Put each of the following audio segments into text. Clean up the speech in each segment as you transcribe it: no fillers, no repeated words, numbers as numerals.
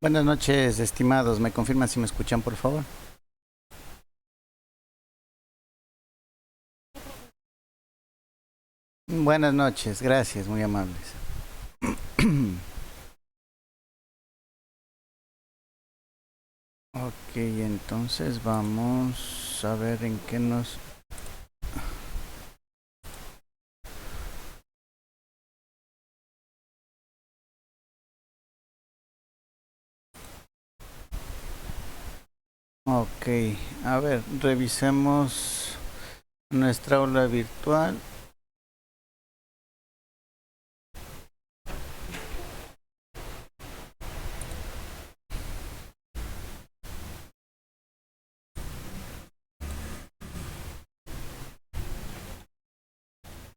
Buenas noches, estimados. ¿Me confirman si me escuchan, por favor? Buenas noches, gracias, muy amables. Ok, entonces vamos a ver en qué nos... Ok, a ver, revisemos nuestra aula virtual.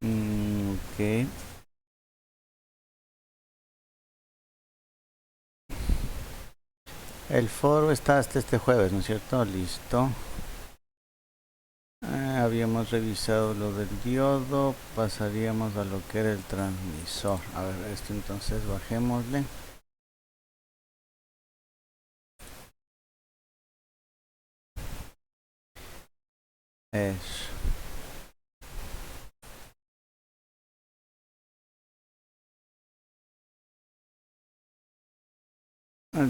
Ok, el foro está hasta este jueves, ¿no es cierto? Listo. Habíamos revisado lo del diodo, pasaríamos a lo que era el transmisor. A ver, esto entonces bajémosle. Eso.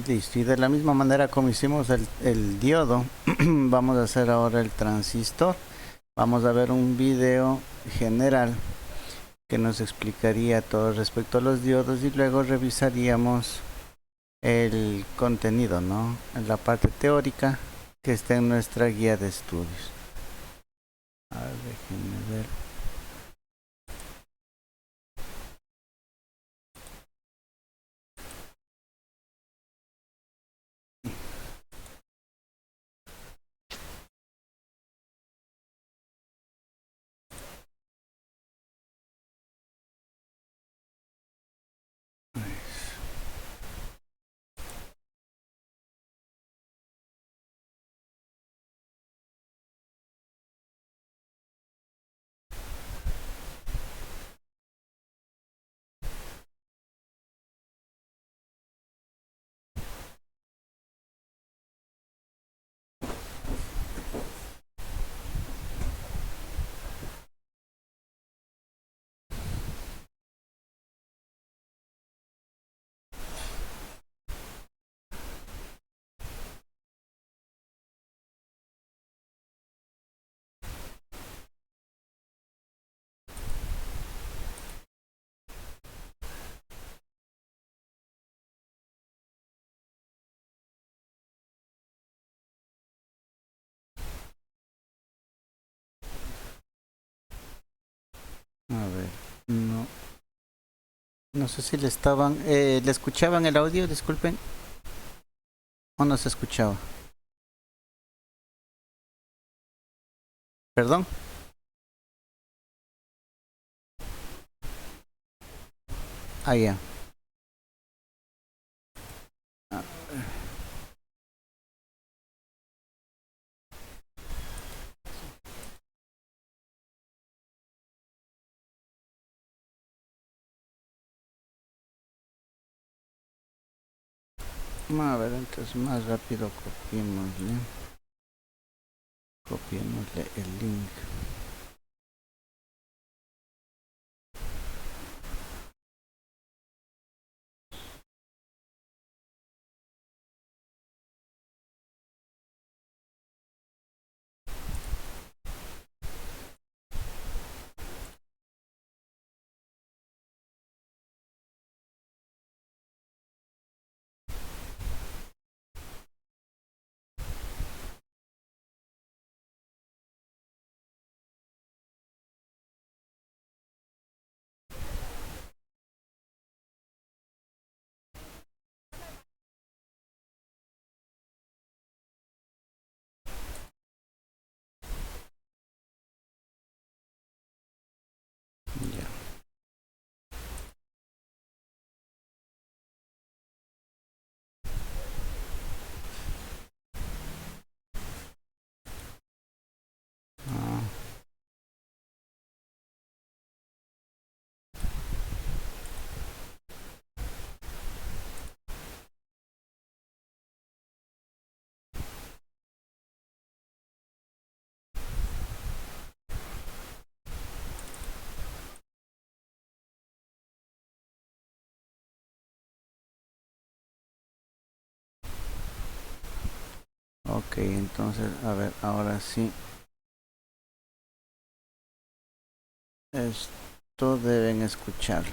Listo, y de la misma manera como hicimos el diodo, vamos a hacer ahora el transistor. Vamos a ver un video general que nos explicaría todo respecto a los diodos y luego revisaríamos el contenido, ¿no? En la parte teórica que está en nuestra guía de estudios. A ver, déjenme ver. A ver, no, no sé si le escuchaban el audio, disculpen, o no se escuchaba. Perdón. Ah, ya. Ah, a ver, entonces más rápido copiémosle el link. Ok, entonces, a ver, ahora sí. Esto deben escucharlo.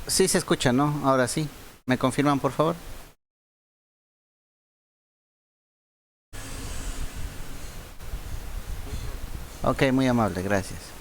Sí se escucha, ¿no? Ahora sí. ¿Me confirman, por favor? Ok, muy amable, gracias.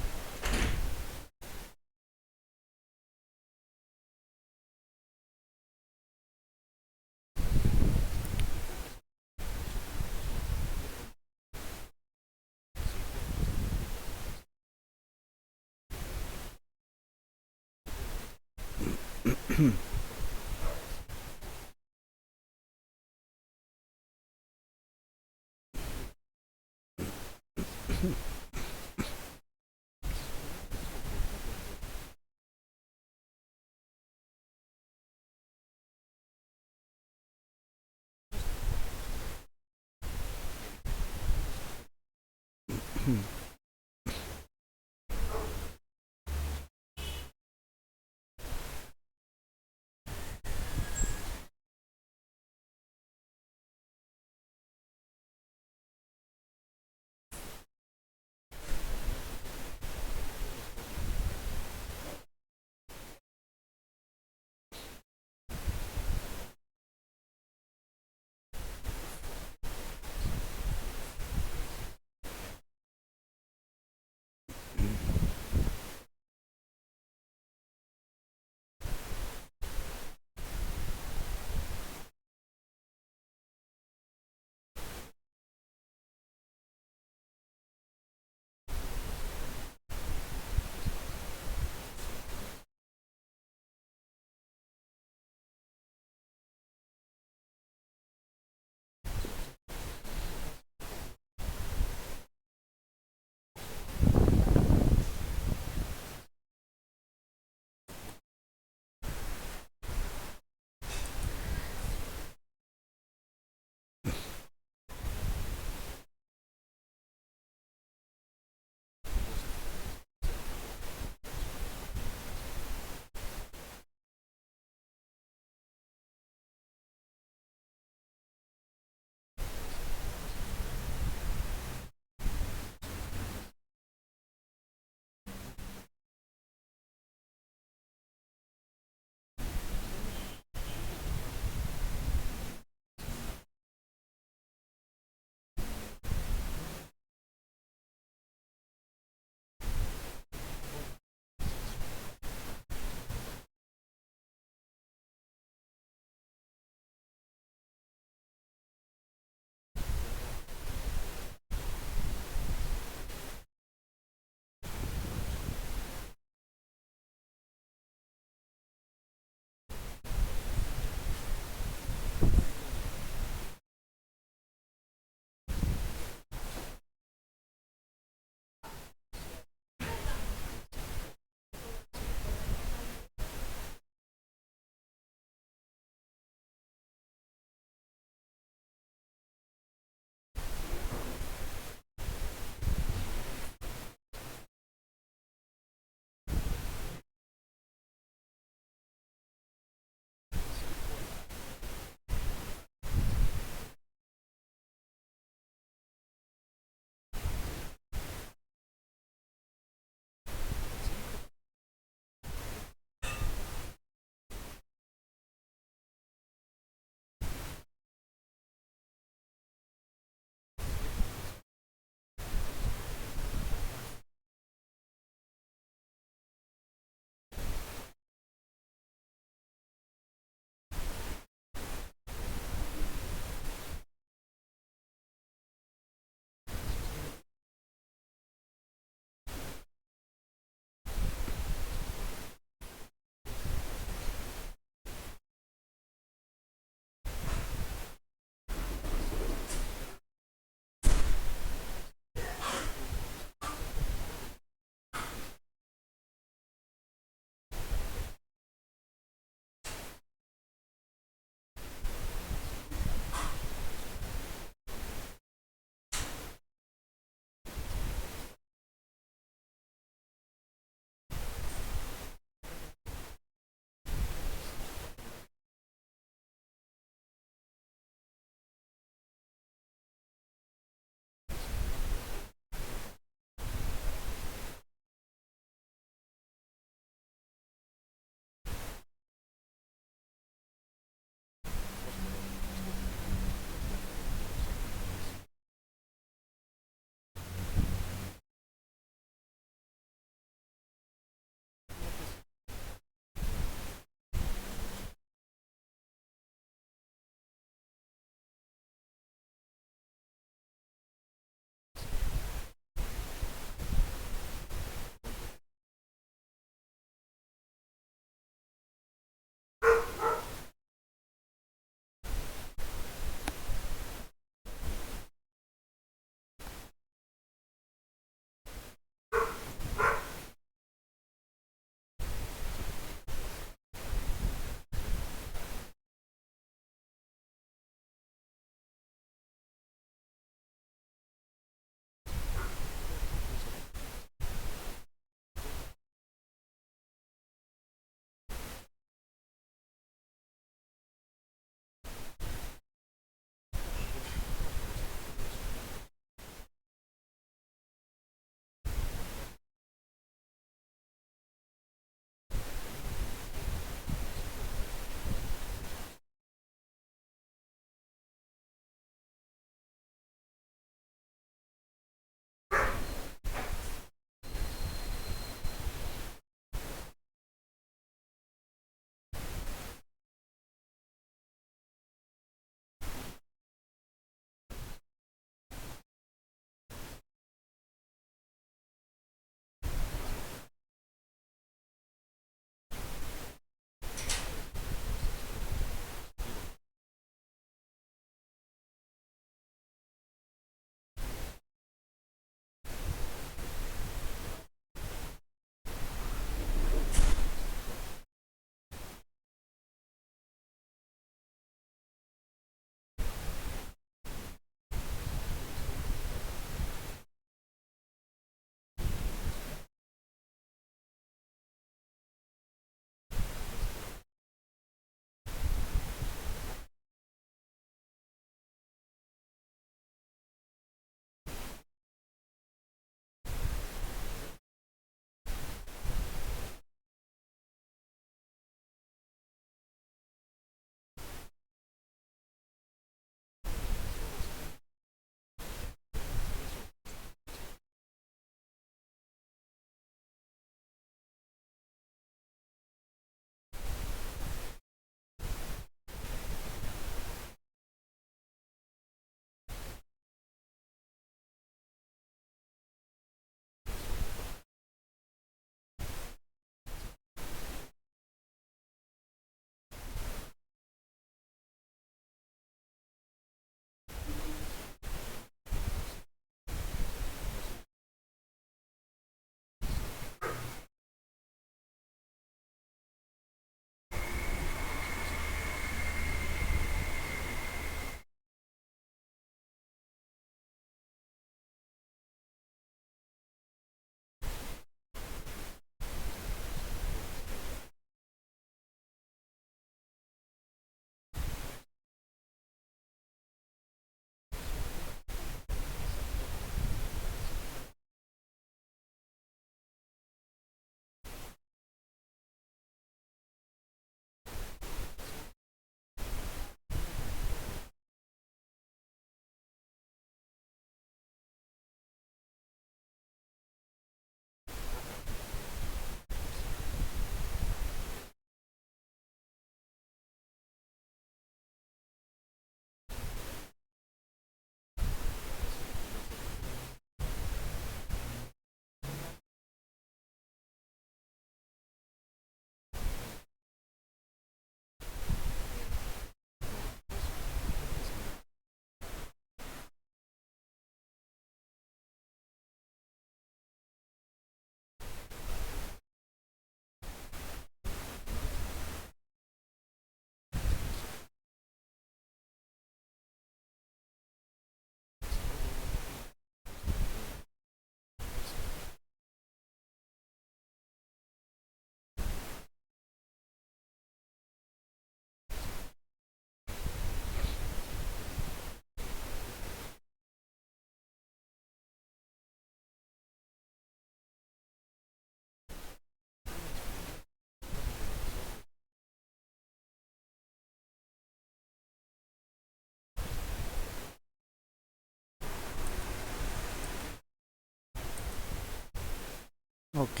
Ok.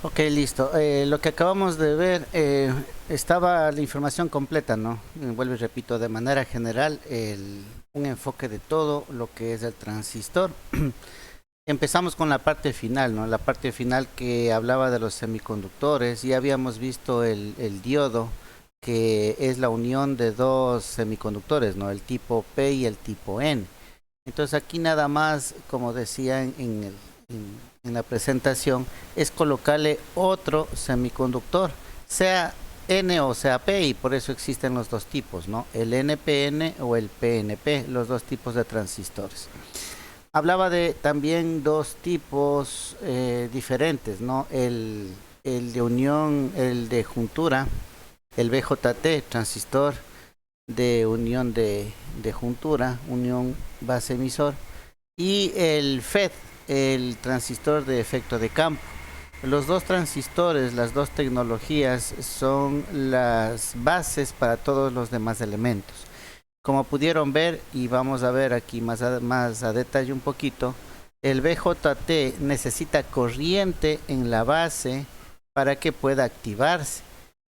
Ok, listo. Lo que acabamos de ver, estaba la información completa, ¿no? Vuelvo y repito, de manera general, un enfoque de todo lo que es el transistor. Empezamos con la parte final, ¿no? La parte final que hablaba de los semiconductores. Ya habíamos visto el diodo, que es la unión de dos semiconductores, ¿no? El tipo P y el tipo N. Entonces aquí nada más, como decía en la presentación, es colocarle otro semiconductor, sea N o sea P, y por eso existen los dos tipos, ¿no? El NPN o el PNP, los dos tipos de transistores. Hablaba de también dos tipos diferentes, ¿no? El de unión, el de juntura, el BJT, transistor de unión de juntura, unión base emisor, y el FET, el transistor de efecto de campo. Los dos transistores, las dos tecnologías son las bases para todos los demás elementos. Como pudieron ver, y vamos a ver aquí más a detalle un poquito, el BJT necesita corriente en la base para que pueda activarse.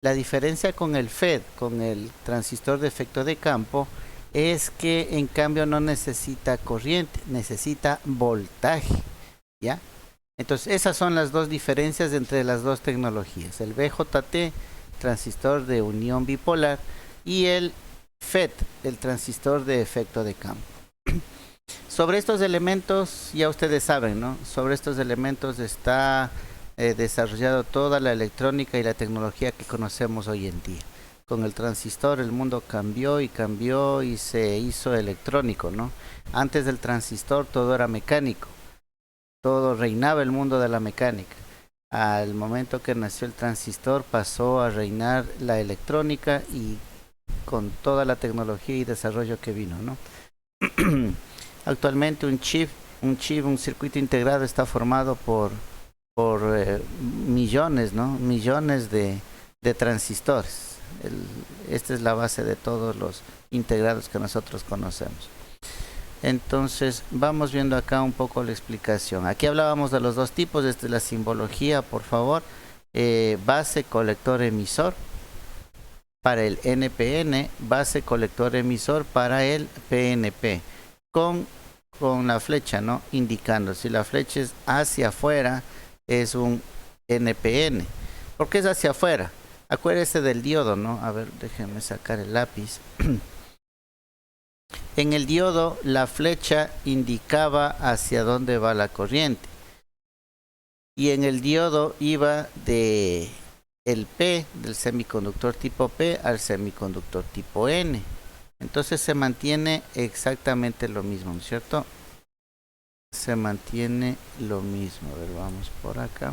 La diferencia con el FET, con el transistor de efecto de campo, es que en cambio no necesita corriente, necesita voltaje, ¿ya? Entonces esas son las dos diferencias entre las dos tecnologías, el BJT, transistor de unión bipolar, y el FET, el transistor de efecto de campo. Sobre estos elementos, ya ustedes saben, ¿no? Sobre estos elementos está desarrollado toda la electrónica y la tecnología que conocemos hoy en día. Con el transistor el mundo cambió y se hizo electrónico, ¿no? Antes del transistor todo era mecánico, todo reinaba el mundo de la mecánica. Al momento que nació el transistor pasó a reinar la electrónica y con toda la tecnología y desarrollo que vino, ¿no? Actualmente un circuito integrado está formado por millones, ¿no? Millones de transistores. Esta es la base de todos los integrados que nosotros conocemos. Entonces, vamos viendo acá un poco la explicación. Aquí hablábamos de los dos tipos, esta es la simbología, por favor. Base, colector, emisor para el NPN, base, colector, emisor para el PNP. Con, con la flecha, ¿no? Indicando, si la flecha es hacia afuera, es un NPN. ¿Por qué es hacia afuera? Acuérdese del diodo, ¿no? A ver, déjenme sacar el lápiz. En el diodo la flecha indicaba hacia dónde va la corriente. Y en el diodo iba de el P del semiconductor tipo P al semiconductor tipo N. Entonces se mantiene exactamente lo mismo, ¿no es cierto? Se mantiene lo mismo. A ver, vamos por acá.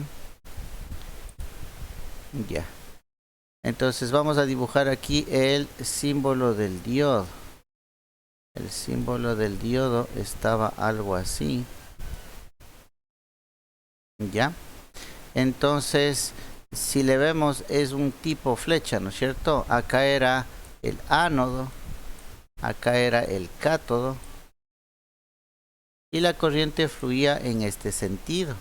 Ya. Entonces vamos a dibujar aquí el símbolo del diodo. El símbolo del diodo estaba algo así. ¿Ya? Entonces, si le vemos, es un tipo flecha, ¿no es cierto? Acá era el ánodo, acá era el cátodo, y la corriente fluía en este sentido,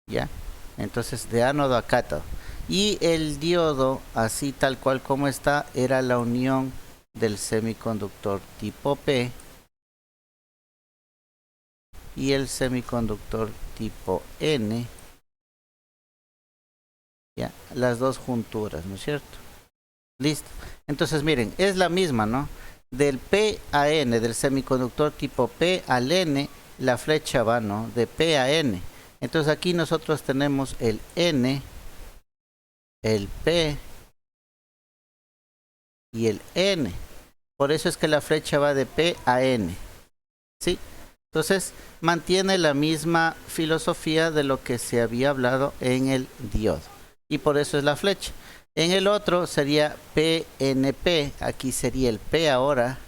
¿ya? Entonces, de ánodo a cátodo. Y el diodo, así tal cual como está, era la unión del semiconductor tipo P y el semiconductor tipo N, ¿ya? Las dos junturas, ¿no es cierto? Listo. Entonces, miren, es la misma, ¿no? Del P a N, del semiconductor tipo P al N, la flecha va, ¿no? De P a N. Entonces aquí nosotros tenemos el N, el P y el N. Por eso es que la flecha va de P a N, ¿sí? Entonces mantiene la misma filosofía de lo que se había hablado en el diodo. Y por eso es la flecha. En el otro sería PNP. Aquí sería el P ahora.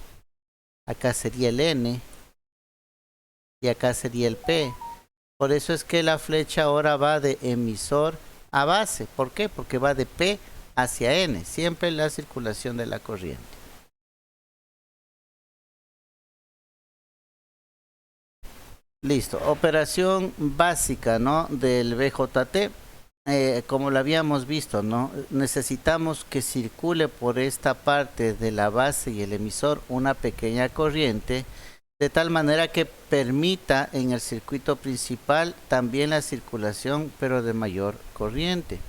Acá sería el N. Y acá sería el P. Por eso es que la flecha ahora va de emisor a base. ¿Por qué? Porque va de P hacia N. Siempre la circulación de la corriente. Listo, operación básica, ¿no? Del BJT, como lo habíamos visto, ¿no? Necesitamos que circule por esta parte de la base y el emisor una pequeña corriente, de tal manera que permita en el circuito principal también la circulación, pero de mayor corriente.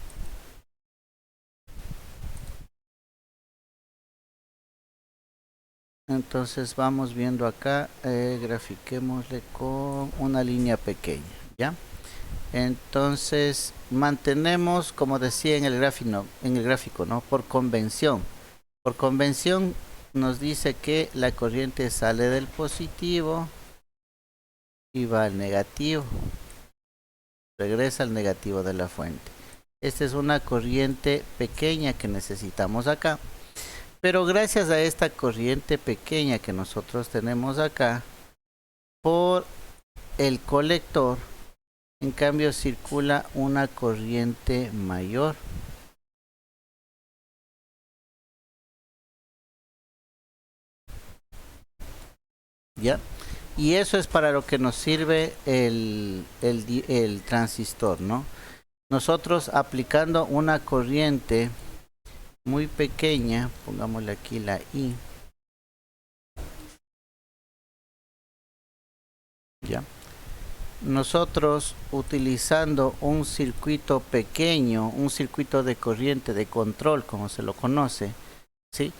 Entonces vamos viendo acá, grafiquémosle con una línea pequeña, ¿ya? Entonces mantenemos, como decía en el gráfico, ¿no? Por convención. Por convención nos dice que la corriente sale del positivo y va al negativo. Regresa al negativo de la fuente. Esta es una corriente pequeña que necesitamos acá. Pero gracias a esta corriente pequeña que nosotros tenemos acá, por el colector, en cambio circula una corriente mayor. ¿Ya? Y eso es para lo que nos sirve el transistor, ¿no? Nosotros aplicando una corriente muy pequeña, pongámosle aquí la I, ¿ya? Nosotros utilizando un circuito pequeño, un circuito de corriente de control, como se lo conoce, ¿sí?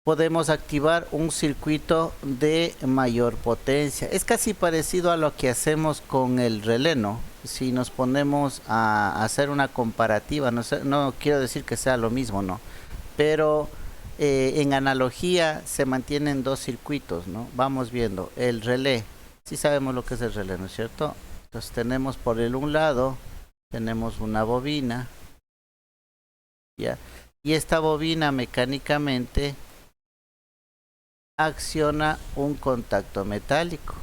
Podemos activar un circuito de mayor potencia. Es casi parecido a lo que hacemos con el relé, ¿no? Si nos ponemos a hacer una comparativa, no sé, no quiero decir que sea lo mismo, ¿no? Pero en analogía se mantienen dos circuitos, ¿no? Vamos viendo el relé. Sí sabemos lo que es el relé, ¿no es cierto? Entonces tenemos por el un lado, tenemos una bobina, ¿ya? Y esta bobina mecánicamente acciona un contacto metálico,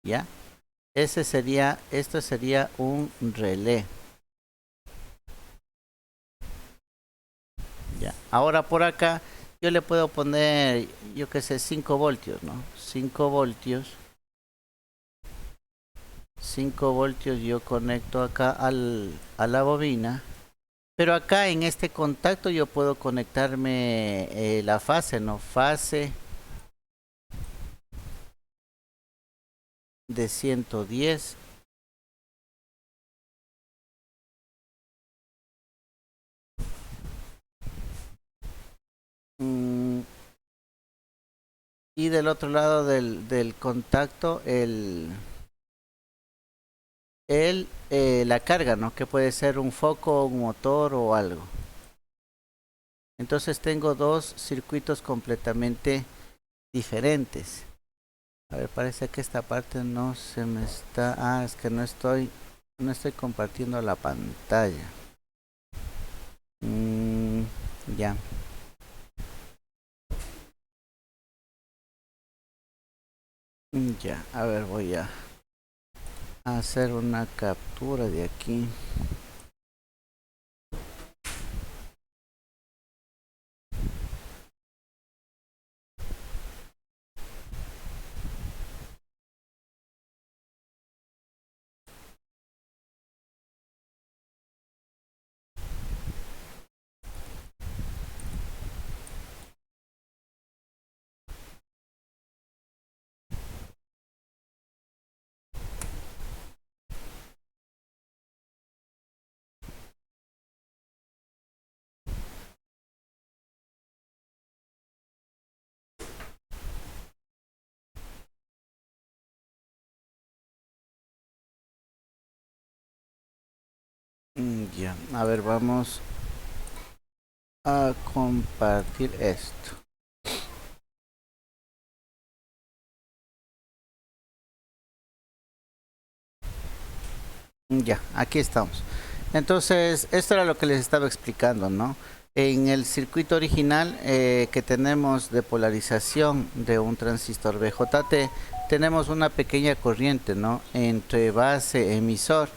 ¿ya? Esto sería un relé, ¿ya? Ahora por acá yo le puedo poner, yo qué sé, 5 voltios, ¿no? 5 voltios. 5 voltios yo conecto acá a la bobina. Pero acá en este contacto yo puedo conectarme la fase, ¿no? Fase de 110. Y del otro lado del contacto la carga, ¿no? Que puede ser un foco, un motor o algo. Entonces tengo dos circuitos completamente diferentes. A ver, parece que esta parte no se me está... Ah, es que no estoy compartiendo la pantalla. Ya. Ya, a ver, voy a hacer una captura de aquí. Ya, a ver, vamos a compartir esto. Ya, aquí estamos. Entonces, esto era lo que les estaba explicando, ¿no? En el circuito original que tenemos de polarización de un transistor BJT, tenemos una pequeña corriente, ¿no? Entre base emisor,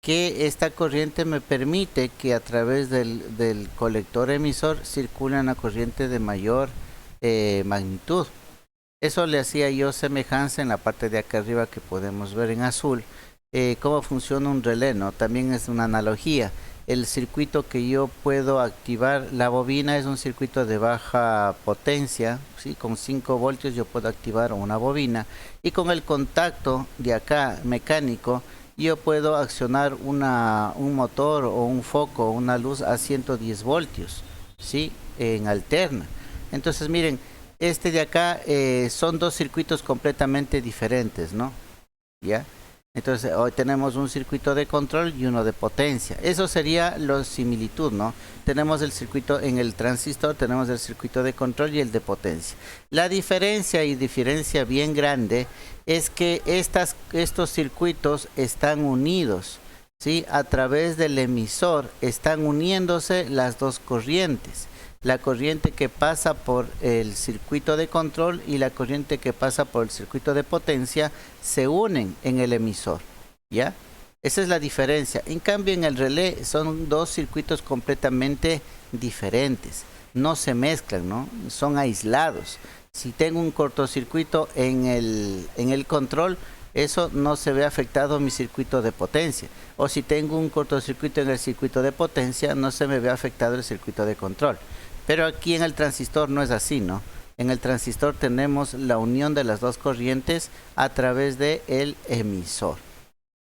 que esta corriente me permite que a través del colector emisor circule una corriente de mayor magnitud. Eso le hacía yo semejanza en la parte de acá arriba que podemos ver en azul. Cómo funciona un relé, ¿no? También es una analogía. El circuito que yo puedo activar, la bobina es un circuito de baja potencia, ¿sí? Con 5 voltios yo puedo activar una bobina y con el contacto de acá mecánico yo puedo accionar un motor o un foco o una luz a 110 voltios, ¿sí? En alterna. Entonces miren, este de acá son dos circuitos completamente diferentes, ¿no? ¿Ya? Entonces hoy tenemos un circuito de control y uno de potencia. Eso sería la similitud, ¿no? Tenemos el circuito en el transistor, tenemos el circuito de control y el de potencia. La diferencia y diferencia bien grande es que estos circuitos están unidos, ¿sí? A través del emisor están uniéndose las dos corrientes. La corriente que pasa por el circuito de control y la corriente que pasa por el circuito de potencia se unen en el emisor, ¿ya? Esa es la diferencia. En cambio, en el relé son dos circuitos completamente diferentes. No se mezclan, ¿no? Son aislados. Si tengo un cortocircuito en el control, eso no se ve afectado mi circuito de potencia. O si tengo un cortocircuito en el circuito de potencia, no se me ve afectado el circuito de control. Pero aquí en el transistor no es así, ¿no? En el transistor tenemos la unión de las dos corrientes a través del emisor.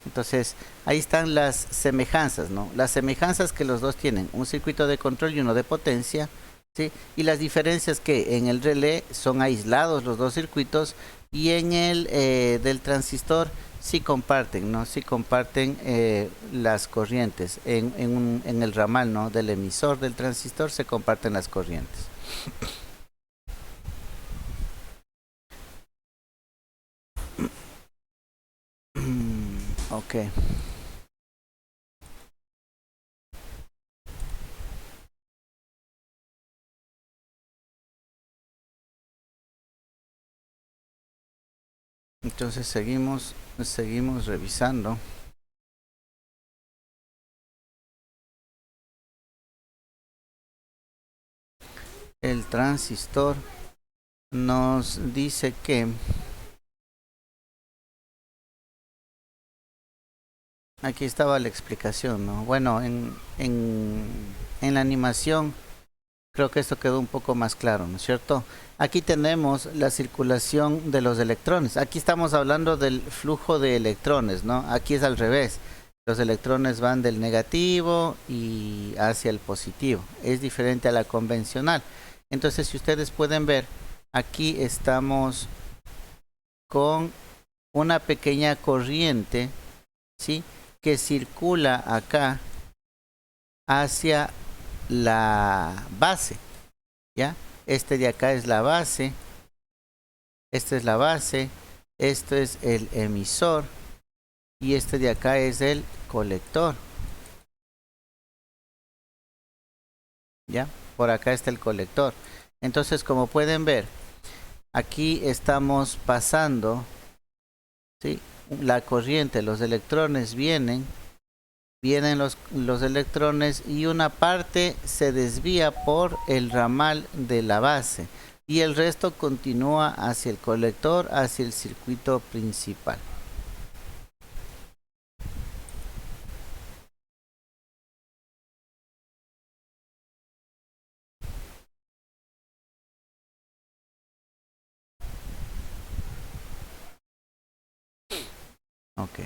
Entonces, ahí están las semejanzas, ¿no? Las semejanzas que los dos tienen, un circuito de control y uno de potencia, ¿sí? Y las diferencias que en el relé son aislados los dos circuitos y en el del transistor sí comparten, ¿no? Sí comparten las corrientes. En el ramal, ¿no? Del emisor del transistor se comparten las corrientes. Ok. Entonces seguimos revisando. El transistor nos dice que aquí estaba la explicación, ¿no? Bueno, en la animación creo que esto quedó un poco más claro, ¿no es cierto? Aquí tenemos la circulación de los electrones. Aquí estamos hablando del flujo de electrones, ¿no? Aquí es al revés. Los electrones van del negativo y hacia el positivo. Es diferente a la convencional. Entonces, si ustedes pueden ver, aquí estamos con una pequeña corriente, ¿sí? Que circula acá hacia la base, ¿ya? Este de acá es la base, esta es la base, esto es el emisor y este de acá es el colector, ¿ya? Por acá está el colector. Entonces, como pueden ver, aquí estamos pasando, ¿sí? La corriente, los electrones vienen los electrones y una parte se desvía por el ramal de la base y el resto continúa hacia el colector, hacia el circuito principal. Ok.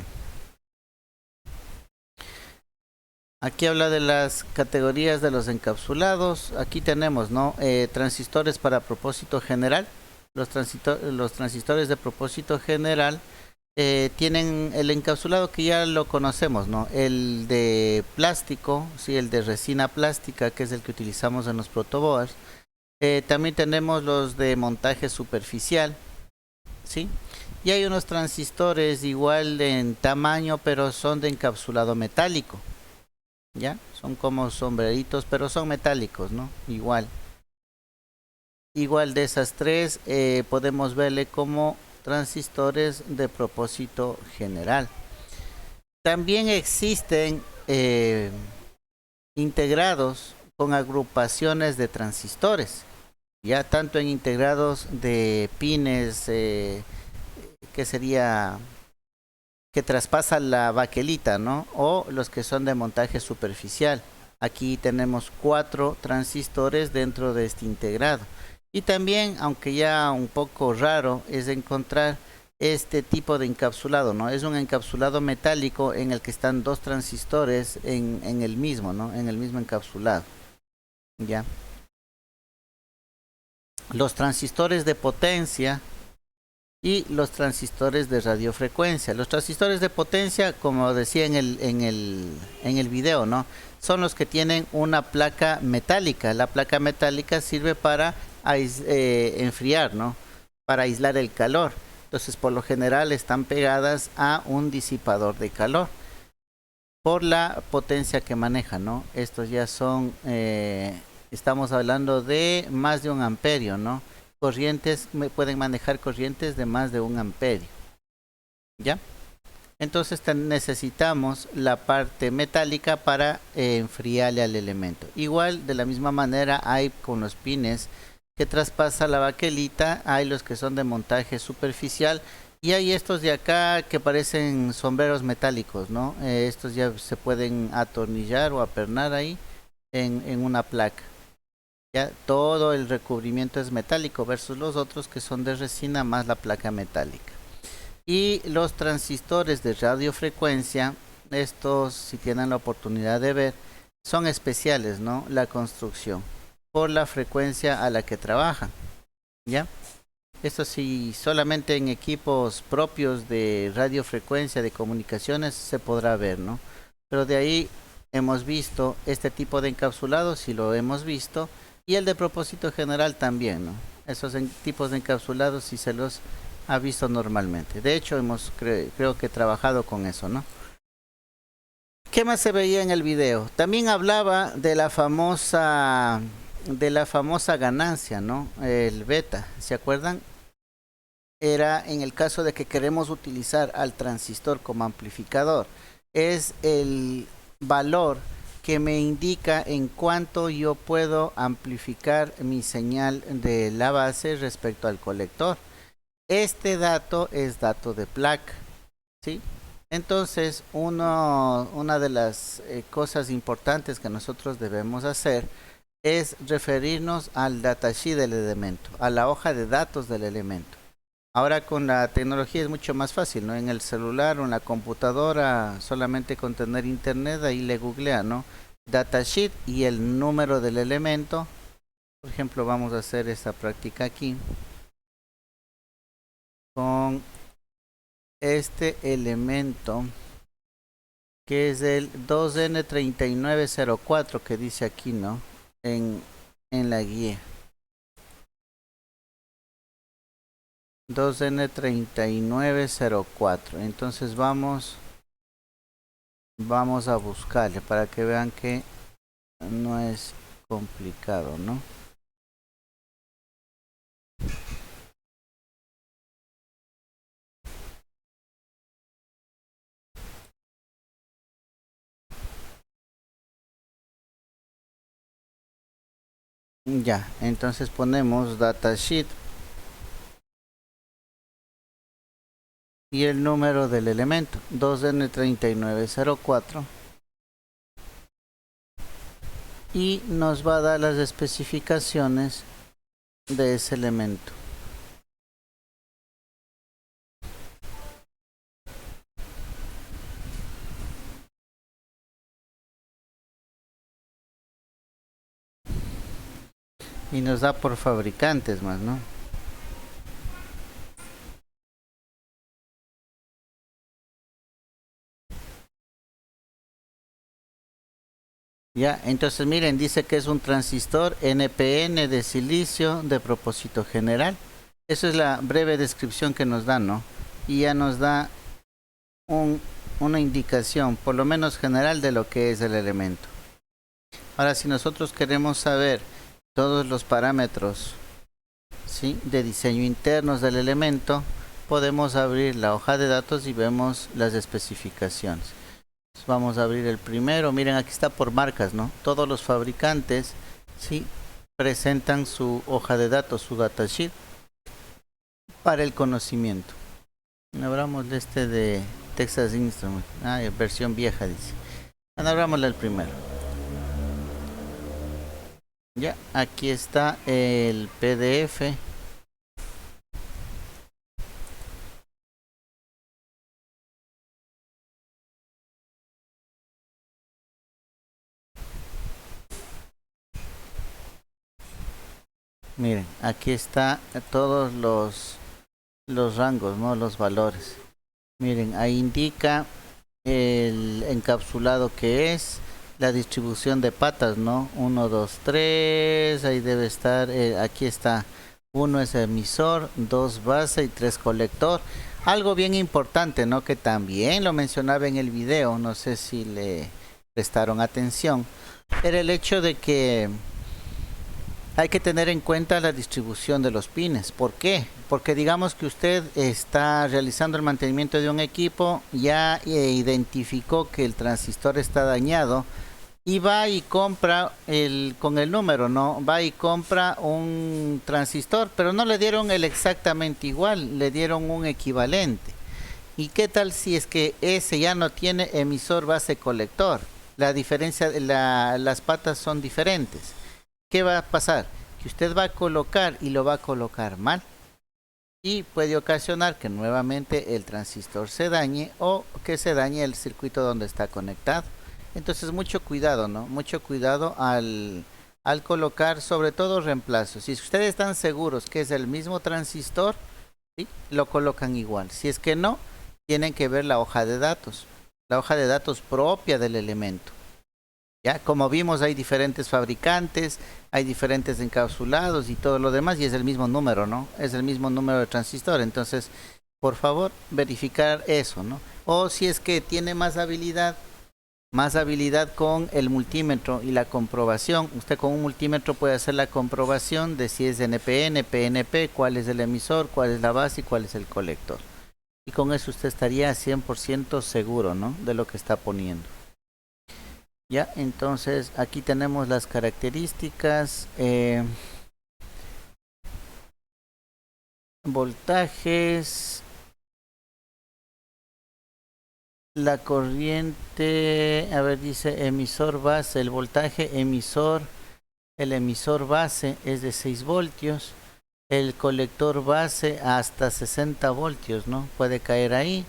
Aquí habla de las categorías de los encapsulados. Aquí tenemos, ¿no? Transistores para propósito general. Los transistores de propósito general tienen el encapsulado que ya lo conocemos, ¿no? El de plástico, sí, el de resina plástica, que es el que utilizamos en los protoboards. También tenemos los de montaje superficial, ¿sí? Y hay unos transistores igual en tamaño, pero son de encapsulado metálico. ¿Ya? Son como sombreritos, pero son metálicos, ¿no? Igual. Igual de esas tres podemos verle como transistores de propósito general. También existen integrados con agrupaciones de transistores, ya tanto en integrados de pines que sería que traspasa la baquelita, ¿no? O los que son de montaje superficial. Aquí tenemos 4 transistores dentro de este integrado. Y también, aunque ya un poco raro, es encontrar este tipo de encapsulado, ¿no? Es un encapsulado metálico en el que están 2 transistores en el mismo, ¿no? En el mismo encapsulado. ¿Ya? Los transistores de potencia y los transistores de radiofrecuencia. Los transistores de potencia, como decía en el video, ¿no? Son los que tienen una placa metálica. La placa metálica sirve para enfriar, ¿no? Para aislar el calor. Entonces, por lo general, están pegadas a un disipador de calor por la potencia que manejan, ¿no? Estos ya son, estamos hablando de más de 1 amperio, ¿no? Corrientes, pueden manejar corrientes de más de 1 amperio. ¿Ya? Entonces necesitamos la parte metálica para enfriarle al elemento. Igual, de la misma manera, hay con los pines que traspasa la baquelita, hay los que son de montaje superficial y hay estos de acá que parecen sombreros metálicos, ¿no? Estos ya se pueden atornillar o apernar ahí en una placa. Ya todo el recubrimiento es metálico versus los otros que son de resina más la placa metálica. Y los transistores de radiofrecuencia, estos, si tienen la oportunidad de ver, son especiales, ¿no? La construcción por la frecuencia a la que trabajan, ¿ya? Esto sí, solamente en equipos propios de radiofrecuencia de comunicaciones se podrá ver, ¿no? Pero de ahí hemos visto este tipo de encapsulados, si lo hemos visto, y el de propósito general también, ¿no? Esos tipos de encapsulados sí se los ha visto normalmente. De hecho, hemos creo que trabajado con eso, ¿no? ¿Qué más se veía en el video? También hablaba de la famosa ganancia, ¿no? El beta, ¿se acuerdan? Era en el caso de que queremos utilizar al transistor como amplificador. Es el valor que me indica en cuánto yo puedo amplificar mi señal de la base respecto al colector. Este dato es dato de placa, ¿sí? Entonces, una de las cosas importantes que nosotros debemos hacer es referirnos al datasheet del elemento, a la hoja de datos del elemento. Ahora con la tecnología es mucho más fácil, ¿no? En el celular o en la computadora, solamente con tener internet, ahí le googlea, ¿no? Datasheet y el número del elemento. Por ejemplo, vamos a hacer esta práctica aquí con este elemento que es el 2N3904 que dice aquí, ¿no? En la guía. 2N3904. Entonces vamos a buscarle para que vean que no es complicado, ¿no? Ya, entonces ponemos datasheet y el número del elemento 2N3904 y nos va a dar las especificaciones de ese elemento. Y nos da por fabricantes más, ¿no? Ya, entonces miren, dice que es un transistor NPN de silicio de propósito general. Esa es la breve descripción que nos dan, ¿no? y ya nos da una indicación, por lo menos general, de lo que es el elemento. Ahora, si nosotros queremos saber todos los parámetros, ¿sí?, de diseño internos del elemento, podemos abrir la hoja de datos y vemos las especificaciones. Entonces, vamos a abrir el primero. Miren, aquí está por marcas, ¿no? Todos los fabricantes, ¿sí?, presentan su hoja de datos, su datasheet, para el conocimiento. Abramos este de Texas Instruments. Versión vieja, dice. Abramosle el primero. Ya, aquí está el PDF. Miren, aquí está todos los rangos, ¿no? Los valores. Miren, ahí indica el encapsulado que es, la distribución de patas, ¿no? 1, 2, 3, ahí debe estar, aquí está. 1 es emisor, 2 base y 3 colector. Algo bien importante, ¿no?, que también lo mencionaba en el video, no sé si le prestaron atención, era el hecho de que hay que tener en cuenta la distribución de los pines. ¿Por qué? Porque digamos que usted está realizando el mantenimiento de un equipo, ya identificó que el transistor está dañado y va y compra con el número, ¿no? Va y compra un transistor, pero no le dieron el exactamente igual, le dieron un equivalente. ¿Y qué tal si es que ese ya no tiene emisor, base, colector? La diferencia, las patas son diferentes. ¿Qué va a pasar? Que usted va a colocar y lo va a colocar mal. Y puede ocasionar que nuevamente el transistor se dañe o que se dañe el circuito donde está conectado. Entonces mucho cuidado, ¿no? Mucho cuidado al colocar, sobre todo reemplazos. Si ustedes están seguros que es el mismo transistor, ¿sí?, lo colocan igual. Si es que no, tienen que ver la hoja de datos propia del elemento. Ya, como vimos, hay diferentes fabricantes, hay diferentes encapsulados y todo lo demás, y es el mismo número, ¿no? Es el mismo número de transistor. Entonces, por favor, verificar eso, ¿no? O si es que tiene más habilidad con el multímetro y la comprobación. Usted con un multímetro puede hacer la comprobación de si es NPN, PNP, cuál es el emisor, cuál es la base y cuál es el colector. Y con eso usted estaría 100% seguro, ¿no?, de lo que está poniendo. Ya, entonces aquí tenemos las características, voltajes, la corriente, a ver, dice emisor base, el voltaje emisor, el emisor base es de 6 voltios, el colector base hasta 60 voltios, ¿no? Puede caer ahí,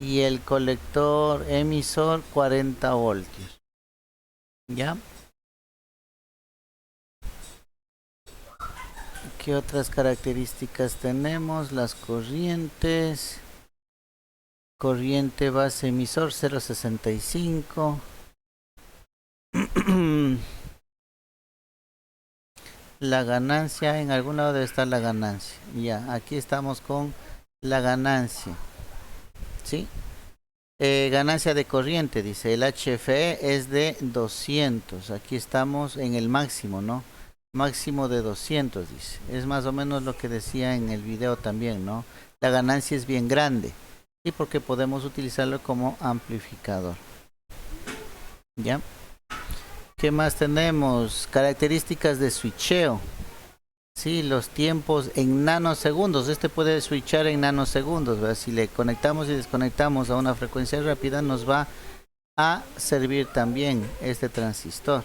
y el colector emisor 40 voltios. ¿Ya? ¿Qué otras características tenemos? Las corrientes. Corriente base emisor 0.65. La ganancia, en algún lado debe estar la ganancia. Ya, aquí estamos con la ganancia. ¿Sí? Ganancia de corriente, dice, el HFE es de 200, aquí estamos en el máximo, ¿no? Máximo de 200, dice, es más o menos lo que decía en el video también, ¿no? La ganancia es bien grande, y porque podemos utilizarlo como amplificador. ¿Ya? ¿Qué más tenemos? Características de switcheo. Sí, los tiempos en nanosegundos. Este puede switchar en nanosegundos, ¿verdad? Si le conectamos y desconectamos a una frecuencia rápida, nos va a servir también este transistor.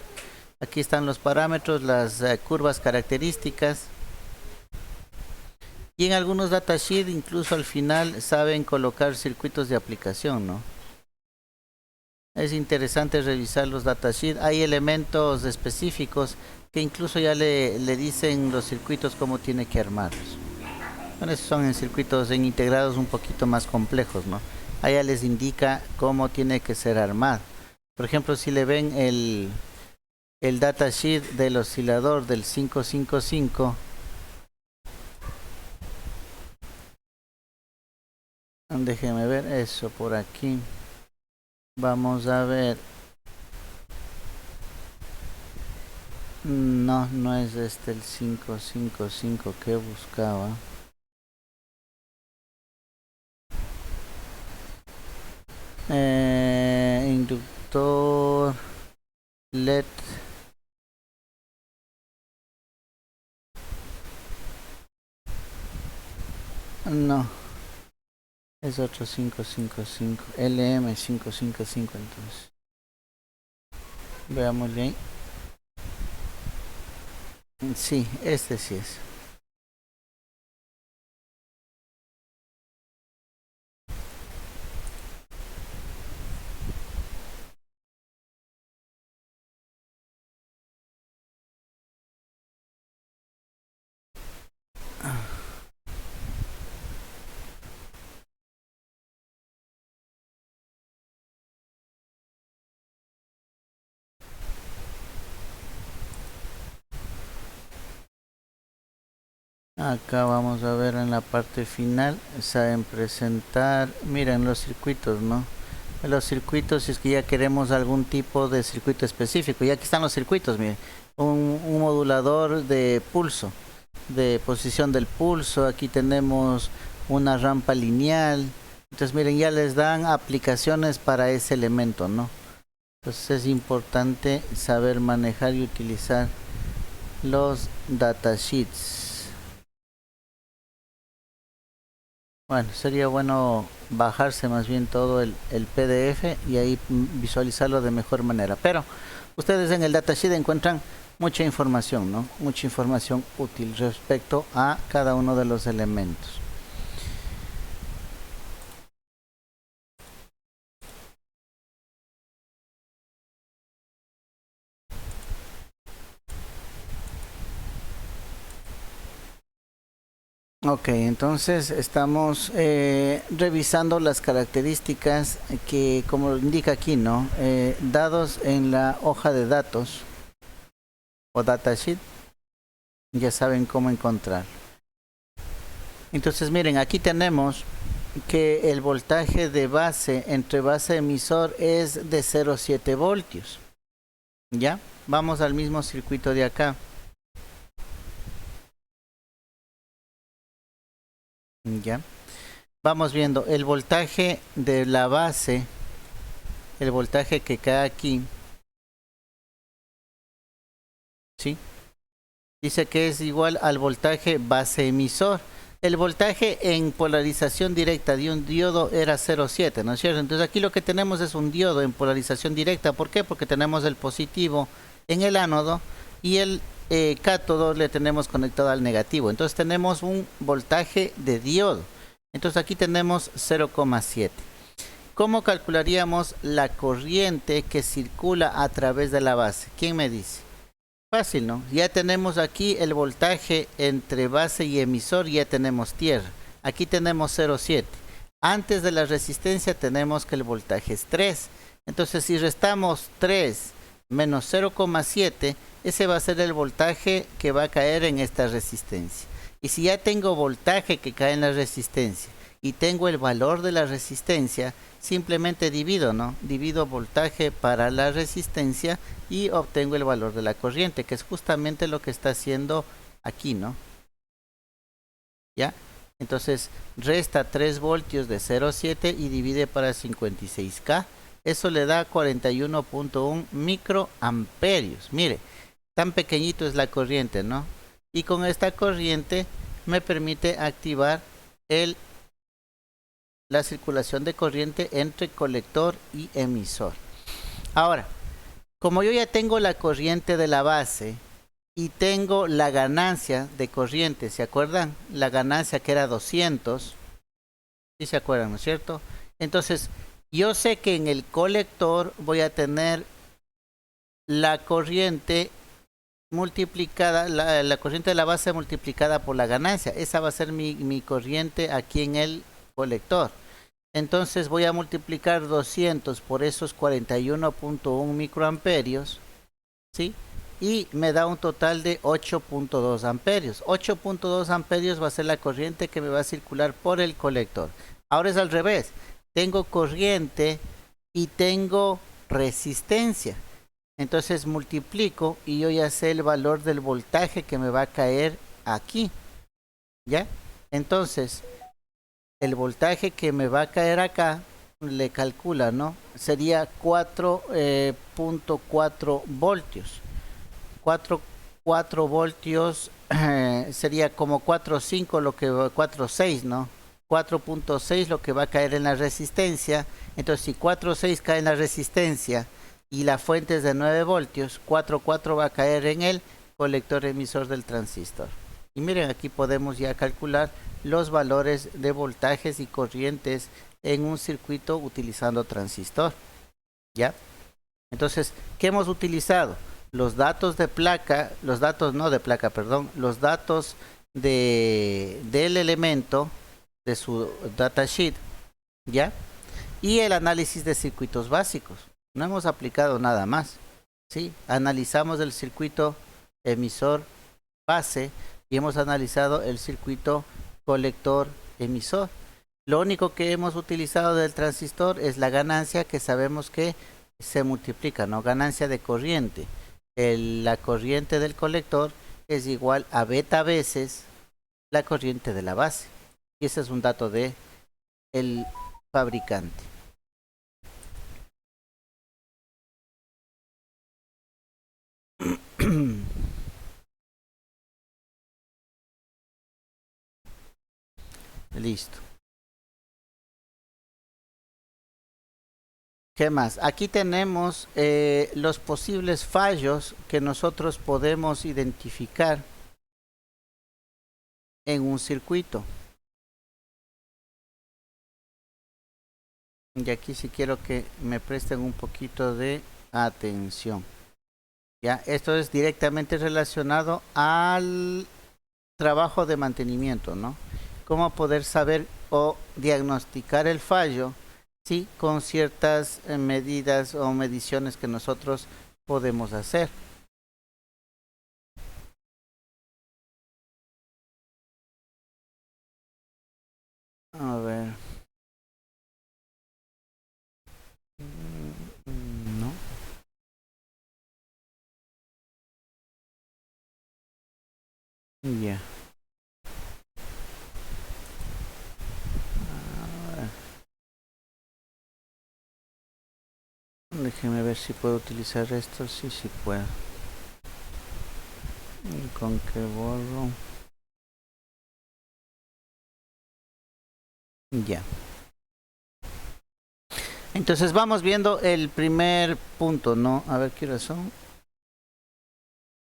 Aquí están los parámetros, las curvas características. Y en algunos datasheets, incluso al final, saben colocar circuitos de aplicación, ¿no? Es interesante revisar los datasheets. Hay elementos específicos que incluso ya le dicen los circuitos cómo tiene que armarlos. Bueno, esos son en circuitos integrados un poquito más complejos, ¿no? Allá les indica cómo tiene que ser armado. Por ejemplo, si le ven el datasheet del oscilador del 555, Déjenme ver eso por aquí. Vamos a ver. No, no es este el 555 que buscaba. Inductor LED. No, es otro 555. LM555 entonces. Veámosle ahí. Sí, este sí es. Acá vamos a ver en la parte final, saben presentar, miren los circuitos, ¿no? Los circuitos, si es que ya queremos algún tipo de circuito específico, y aquí están los circuitos, miren, un modulador de pulso, de posición del pulso, aquí tenemos una rampa lineal, entonces miren, ya les dan aplicaciones para ese elemento, ¿no? Entonces es importante saber manejar y utilizar los datasheets. Bueno, sería bueno bajarse más bien todo el PDF y ahí visualizarlo de mejor manera. Pero ustedes en el datasheet encuentran mucha información, ¿no? Mucha información útil respecto a cada uno de los elementos. Ok, entonces estamos revisando las características que, como lo indica aquí, ¿no? Dados en la hoja de datos o datasheet, ya saben cómo encontrar. Entonces miren, aquí tenemos que el voltaje de base entre base emisor es de 0,7 voltios. ¿Ya? Vamos al mismo circuito de acá. ¿Ya? Vamos viendo el voltaje de la base, el voltaje que cae aquí, ¿sí? Dice que es igual al voltaje base emisor. El voltaje en polarización directa de un diodo era 0,7, ¿no es cierto? Entonces aquí lo que tenemos es un diodo en polarización directa. ¿Por qué? Porque tenemos el positivo en el ánodo y el cátodo le tenemos conectado al negativo. Entonces tenemos un voltaje de diodo. Entonces aquí tenemos 0,7. ¿Cómo calcularíamos la corriente que circula a través de la base? ¿Quién me dice? Fácil, ¿no? Ya tenemos aquí el voltaje entre base y emisor, ya tenemos tierra. Aquí tenemos 0,7. Antes de la resistencia tenemos que el voltaje es 3. Entonces si restamos 3 menos 0,7, ese va a ser el voltaje que va a caer en esta resistencia. Y si ya tengo voltaje que cae en la resistencia y tengo el valor de la resistencia, simplemente divido, ¿no? Divido voltaje para la resistencia y obtengo el valor de la corriente, que es justamente lo que está haciendo aquí, ¿no? ¿Ya? Entonces resta 3 voltios de 0,7 y divide para 56K. Eso le da 41.1 microamperios. Mire, tan pequeñito es la corriente, ¿no? Y con esta corriente me permite activar la circulación de corriente entre colector y emisor. Ahora, como yo ya tengo la corriente de la base y tengo la ganancia de corriente, ¿se acuerdan? La ganancia que era 200, ¿sí se acuerdan, no es cierto? Entonces, yo sé que en el colector voy a tener la corriente multiplicada, la corriente de la base multiplicada por la ganancia. Esa va a ser mi corriente aquí en el colector. Entonces voy a multiplicar 200 por esos 41.1 microamperios, ¿sí? Y me da un total de 8.2 amperios. 8.2 amperios va a ser la corriente que me va a circular por el colector. Ahora es al revés. Tengo corriente y tengo resistencia. Entonces multiplico y yo ya sé el valor del voltaje que me va a caer aquí. ¿Ya? Entonces, el voltaje que me va a caer acá, le calcula, ¿no? Sería 4.4 voltios. 4 voltios sería como 4.5 lo que 4.6, ¿no? 4.6 lo que va a caer en la resistencia. Entonces, si 4.6 cae en la resistencia y la fuente es de 9 voltios, 4.4 va a caer en el colector emisor del transistor. Y miren, aquí podemos ya calcular los valores de voltajes y corrientes en un circuito utilizando transistor. ¿Ya? Entonces, ¿qué hemos utilizado? Los datos de placa, los datos no de placa, perdón, los datos del elemento de su datasheet, ¿ya? Y el análisis de circuitos básicos. No hemos aplicado nada más, ¿sí? Analizamos el circuito emisor base y hemos analizado el circuito colector emisor. Lo único que hemos utilizado del transistor es la ganancia que sabemos que se multiplica, ¿no? Ganancia de corriente. La corriente del colector es igual a beta veces la corriente de la base. Y ese es un dato de el fabricante. Listo. ¿Qué más? Aquí tenemos los posibles fallos que nosotros podemos identificar en un circuito. Y aquí sí quiero que me presten un poquito de atención. Ya, esto es directamente relacionado al trabajo de mantenimiento, ¿no? Cómo poder saber o diagnosticar el fallo, sí, con ciertas medidas o mediciones que nosotros podemos hacer. A ver. No. Ya. Déjeme ver si puedo utilizar esto. Sí, sí puedo. ¿Y con qué borro? Ya. Entonces vamos viendo el primer punto, ¿no? A ver qué razón.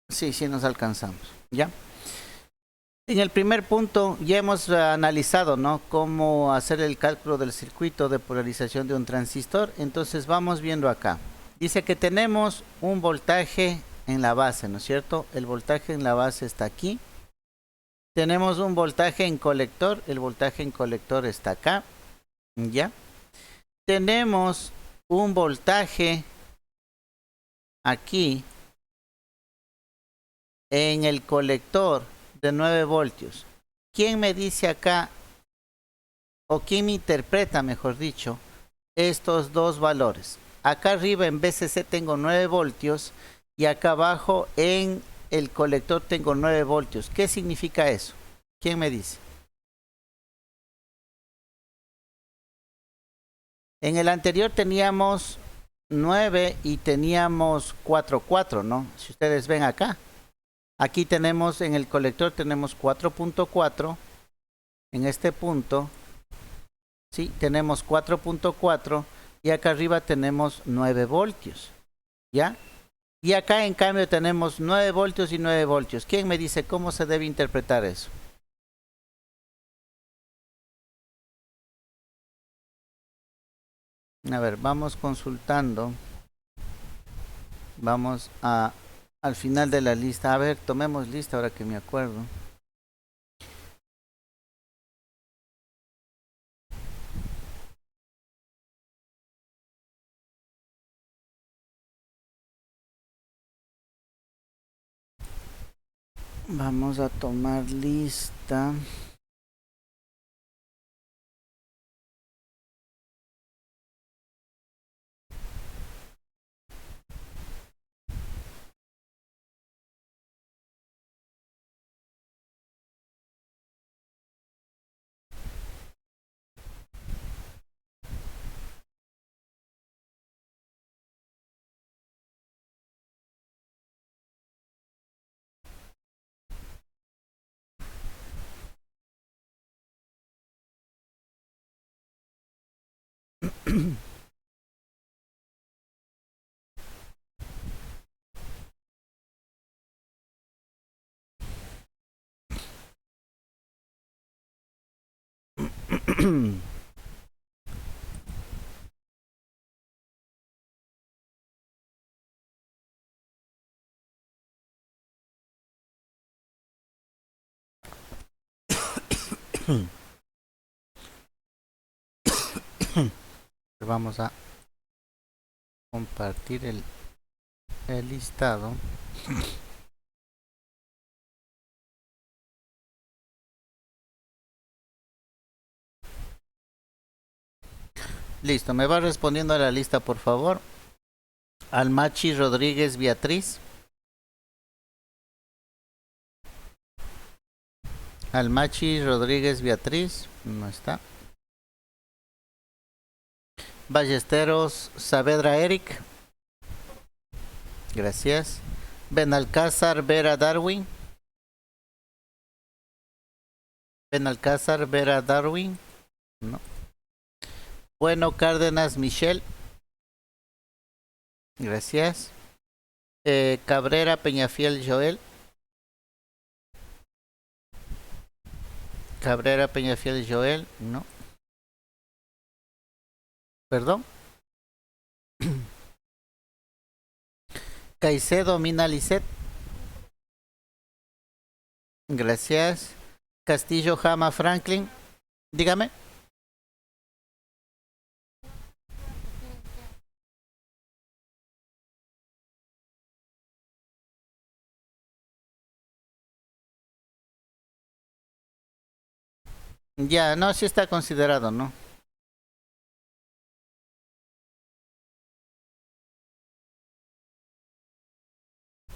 Sí, sí nos alcanzamos. ¿Ya? En el primer punto ya hemos analizado, ¿no? Cómo hacer el cálculo del circuito de polarización de un transistor. Entonces vamos viendo acá. Dice que tenemos un voltaje en la base, ¿no es cierto? El voltaje en la base está aquí. Tenemos un voltaje en colector. El voltaje en colector está acá. ¿Ya? Tenemos un voltaje aquí en el colector de 9 voltios. ¿Quién me dice acá, o quién me interpreta, mejor dicho, estos dos valores? Acá arriba en VCC tengo 9 voltios y acá abajo en el colector tengo 9 voltios. ¿Qué significa eso? ¿Quién me dice? En el anterior teníamos 9 y teníamos 4, ¿no? Si ustedes ven acá. Aquí tenemos en el colector tenemos 4.4. En este punto, sí, tenemos 4.4 y acá arriba tenemos 9 voltios. ¿Ya? Y acá en cambio tenemos 9 voltios y 9 voltios. ¿Quién me dice cómo se debe interpretar eso? A ver, vamos consultando. Vamos al final de la lista. A ver, tomemos lista ahora que me acuerdo. Vamos a tomar lista. Vamos a compartir el listado. Listo, me va respondiendo a la lista, por favor. Almachi Rodríguez Beatriz. Almachi Rodríguez Beatriz. No está. Ballesteros Saavedra Eric. Gracias. Benalcázar Vera Darwin. Benalcázar Vera Darwin. No. Bueno Cárdenas Michelle. Gracias. Cabrera Peñafiel Joel. Cabrera Peñafiel Joel. No. Perdón. Caicedo Mina Lisset. Gracias. Castillo Jama Franklin. Dígame. Ya, no, sí está considerado, ¿no?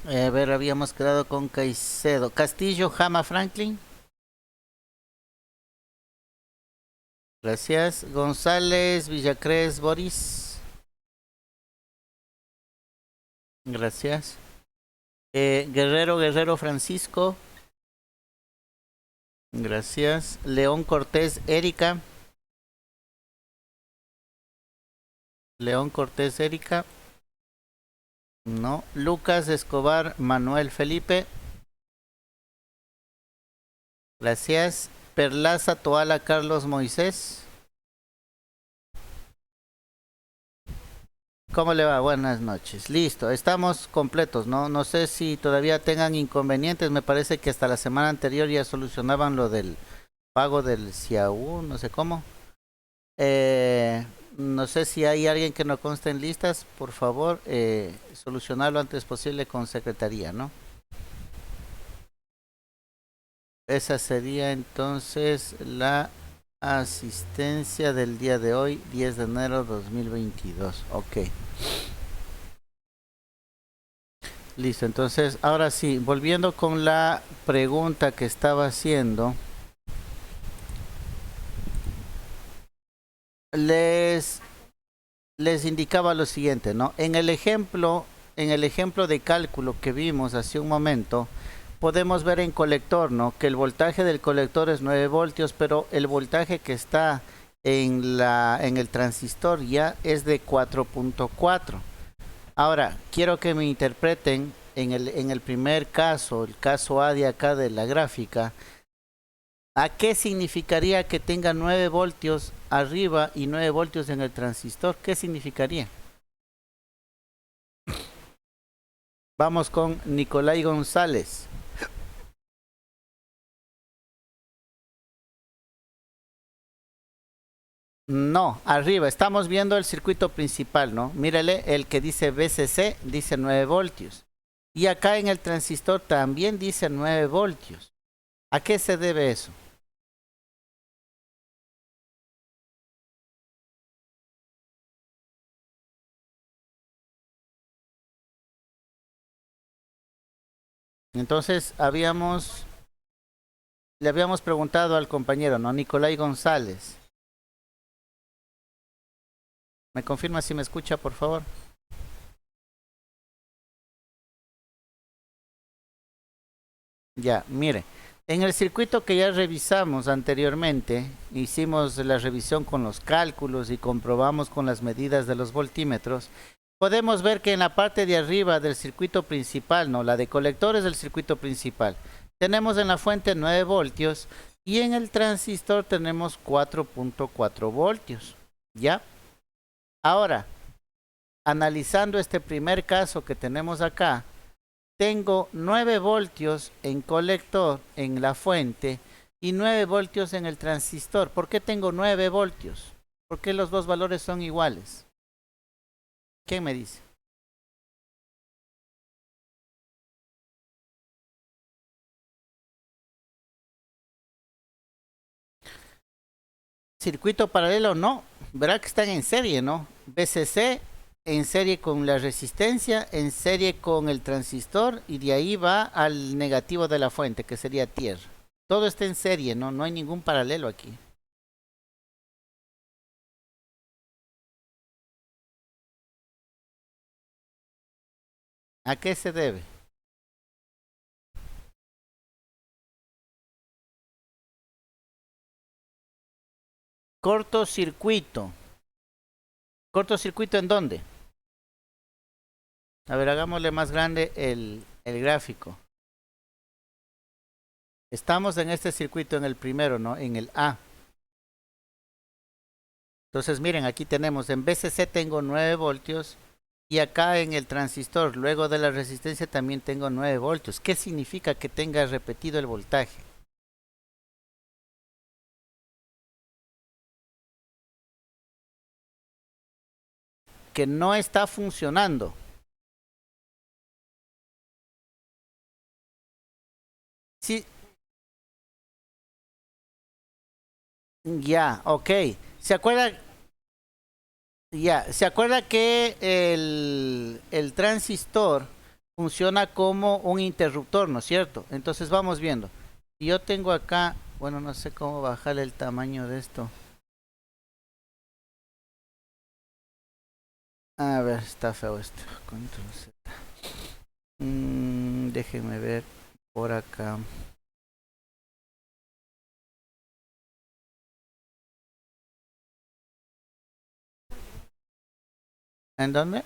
A ver, habíamos quedado con Caicedo. Castillo Jama Franklin. Gracias. González Villacrés Boris. Gracias. Guerrero Francisco. Gracias. León Cortés Erika. León Cortés Erika. No. Lucas Escobar Manuel Felipe. Gracias. Perlaza Toala Carlos Moisés. ¿Cómo le va? Buenas noches. Listo, estamos completos, ¿no? No sé si todavía tengan inconvenientes. Me parece que hasta la semana anterior ya solucionaban lo del pago del CIAU, no sé cómo. No sé si hay alguien que no conste en listas, por favor, solucionarlo antes posible con secretaría, ¿no? Esa sería entonces la asistencia del día de hoy, 10 de enero 2022. Ok. Listo, entonces ahora sí, volviendo con la pregunta que estaba haciendo, les indicaba lo siguiente, ¿no? En el ejemplo de cálculo que vimos hace un momento, podemos ver en colector, ¿no? Que el voltaje del colector es 9 voltios, pero el voltaje que está en el transistor ya es de 4.4. Ahora, quiero que me interpreten en el primer caso, el caso A de acá de la gráfica, ¿a qué significaría que tenga 9 voltios arriba y 9 voltios en el transistor? ¿Qué significaría? Vamos con Nicolai González. No, arriba, estamos viendo el circuito principal, ¿no? Mírale, el que dice VCC dice 9 voltios. Y acá en el transistor también dice 9 voltios. ¿A qué se debe eso? Entonces, le habíamos preguntado al compañero, ¿no? Nicolai González. ¿Me confirma si me escucha, por favor? Ya, mire. En el circuito que ya revisamos anteriormente, hicimos la revisión con los cálculos y comprobamos con las medidas de los voltímetros. Podemos ver que en la parte de arriba del circuito principal, no, la de colectores del circuito principal, tenemos en la fuente 9 voltios y en el transistor tenemos 4.4 voltios. ¿Ya? Ahora, analizando este primer caso que tenemos acá, tengo 9 voltios en colector, en la fuente, y 9 voltios en el transistor. ¿Por qué tengo 9 voltios? ¿Por qué los dos valores son iguales? ¿Quién me dice? Circuito paralelo no, verá que están en serie, ¿no? VCC en serie con la resistencia, en serie con el transistor y de ahí va al negativo de la fuente, que sería tierra. Todo está en serie, ¿no? No hay ningún paralelo aquí. ¿A qué se debe? Cortocircuito. ¿Cortocircuito en dónde? A ver, hagámosle más grande el gráfico. Estamos en este circuito en el primero, ¿no? En el A. Entonces, miren, aquí tenemos, en VCC tengo 9 voltios y acá en el transistor, luego de la resistencia, también tengo 9 voltios. ¿Qué significa que tenga repetido el voltaje? Que no está funcionando. Sí, ya, ok. ¿Se acuerda? Ya, ¿se acuerda que el transistor funciona como un interruptor, ¿no es cierto? Entonces vamos viendo. Si yo tengo acá, bueno, no sé cómo bajar el tamaño de esto. A ver, está feo esto. Control Z. Déjenme ver por acá. ¿En dónde?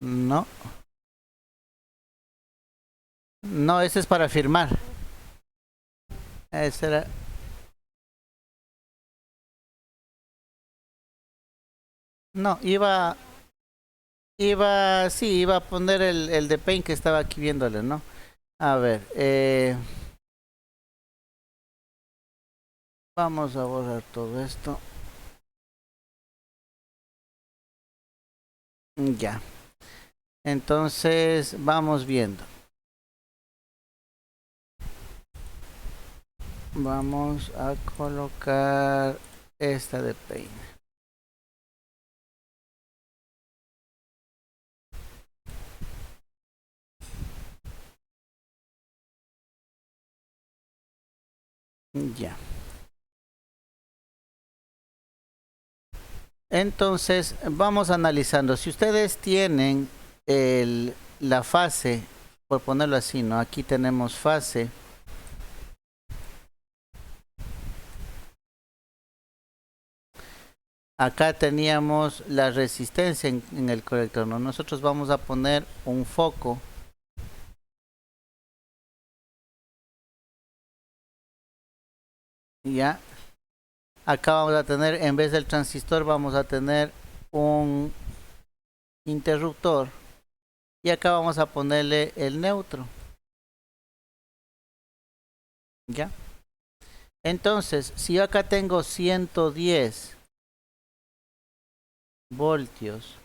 No. No, ese es para firmar. Ese era. No, iba a poner el de Paint que estaba aquí viéndole, ¿no? A ver, vamos a borrar todo esto. Ya. Entonces, vamos viendo. Vamos a colocar esta de Paint. Ya. Entonces, vamos analizando. Si ustedes tienen la fase, por ponerlo así, ¿no? Aquí tenemos fase. Acá teníamos la resistencia en el colector, ¿no? Nosotros vamos a poner un foco. Ya. Acá vamos a tener, en vez del transistor, vamos a tener un interruptor. Y acá vamos a ponerle el neutro. ¿Ya? Entonces, si yo acá tengo 110 voltios,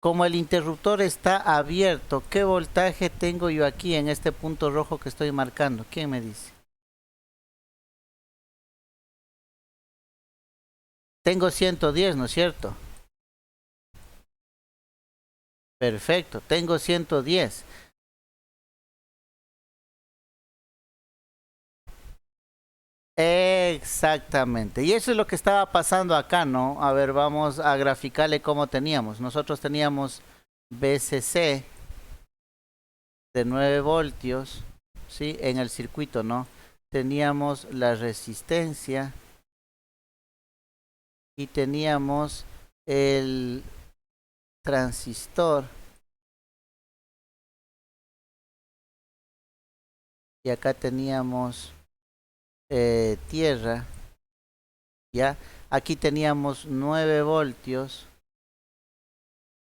como el interruptor está abierto, ¿qué voltaje tengo yo aquí en este punto rojo que estoy marcando? ¿Quién me dice? Tengo 110, ¿no es cierto? Perfecto, tengo 110. Exactamente. Y eso es lo que estaba pasando acá, ¿no? A ver, vamos a graficarle cómo teníamos. Nosotros teníamos VCC de 9 voltios, ¿sí? En el circuito, ¿no? Teníamos la resistencia y teníamos el transistor. Y acá teníamos tierra, ¿ya? Aquí teníamos 9 voltios,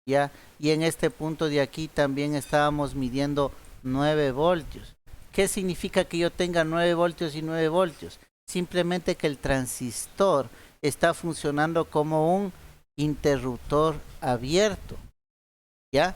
¿ya? Y en este punto de aquí también estábamos midiendo 9 voltios. ¿Qué significa que yo tenga 9 voltios y 9 voltios? Simplemente que el transistor está funcionando como un interruptor abierto, ¿ya?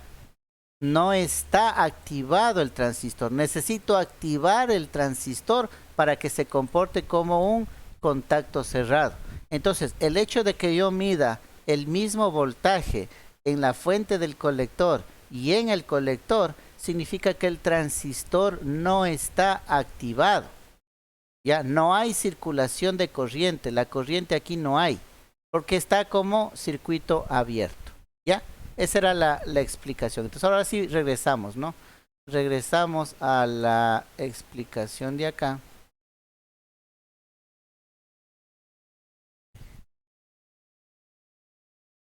No está activado el transistor. Necesito activar el transistor para que se comporte como un contacto cerrado. Entonces, el hecho de que yo mida el mismo voltaje en la fuente del colector y en el colector significa que el transistor no está activado. Ya no hay circulación de corriente. La corriente aquí no hay, porque está como circuito abierto. ¿Ya? Esa era la explicación. Entonces ahora sí regresamos, ¿no? Regresamos a la explicación de acá.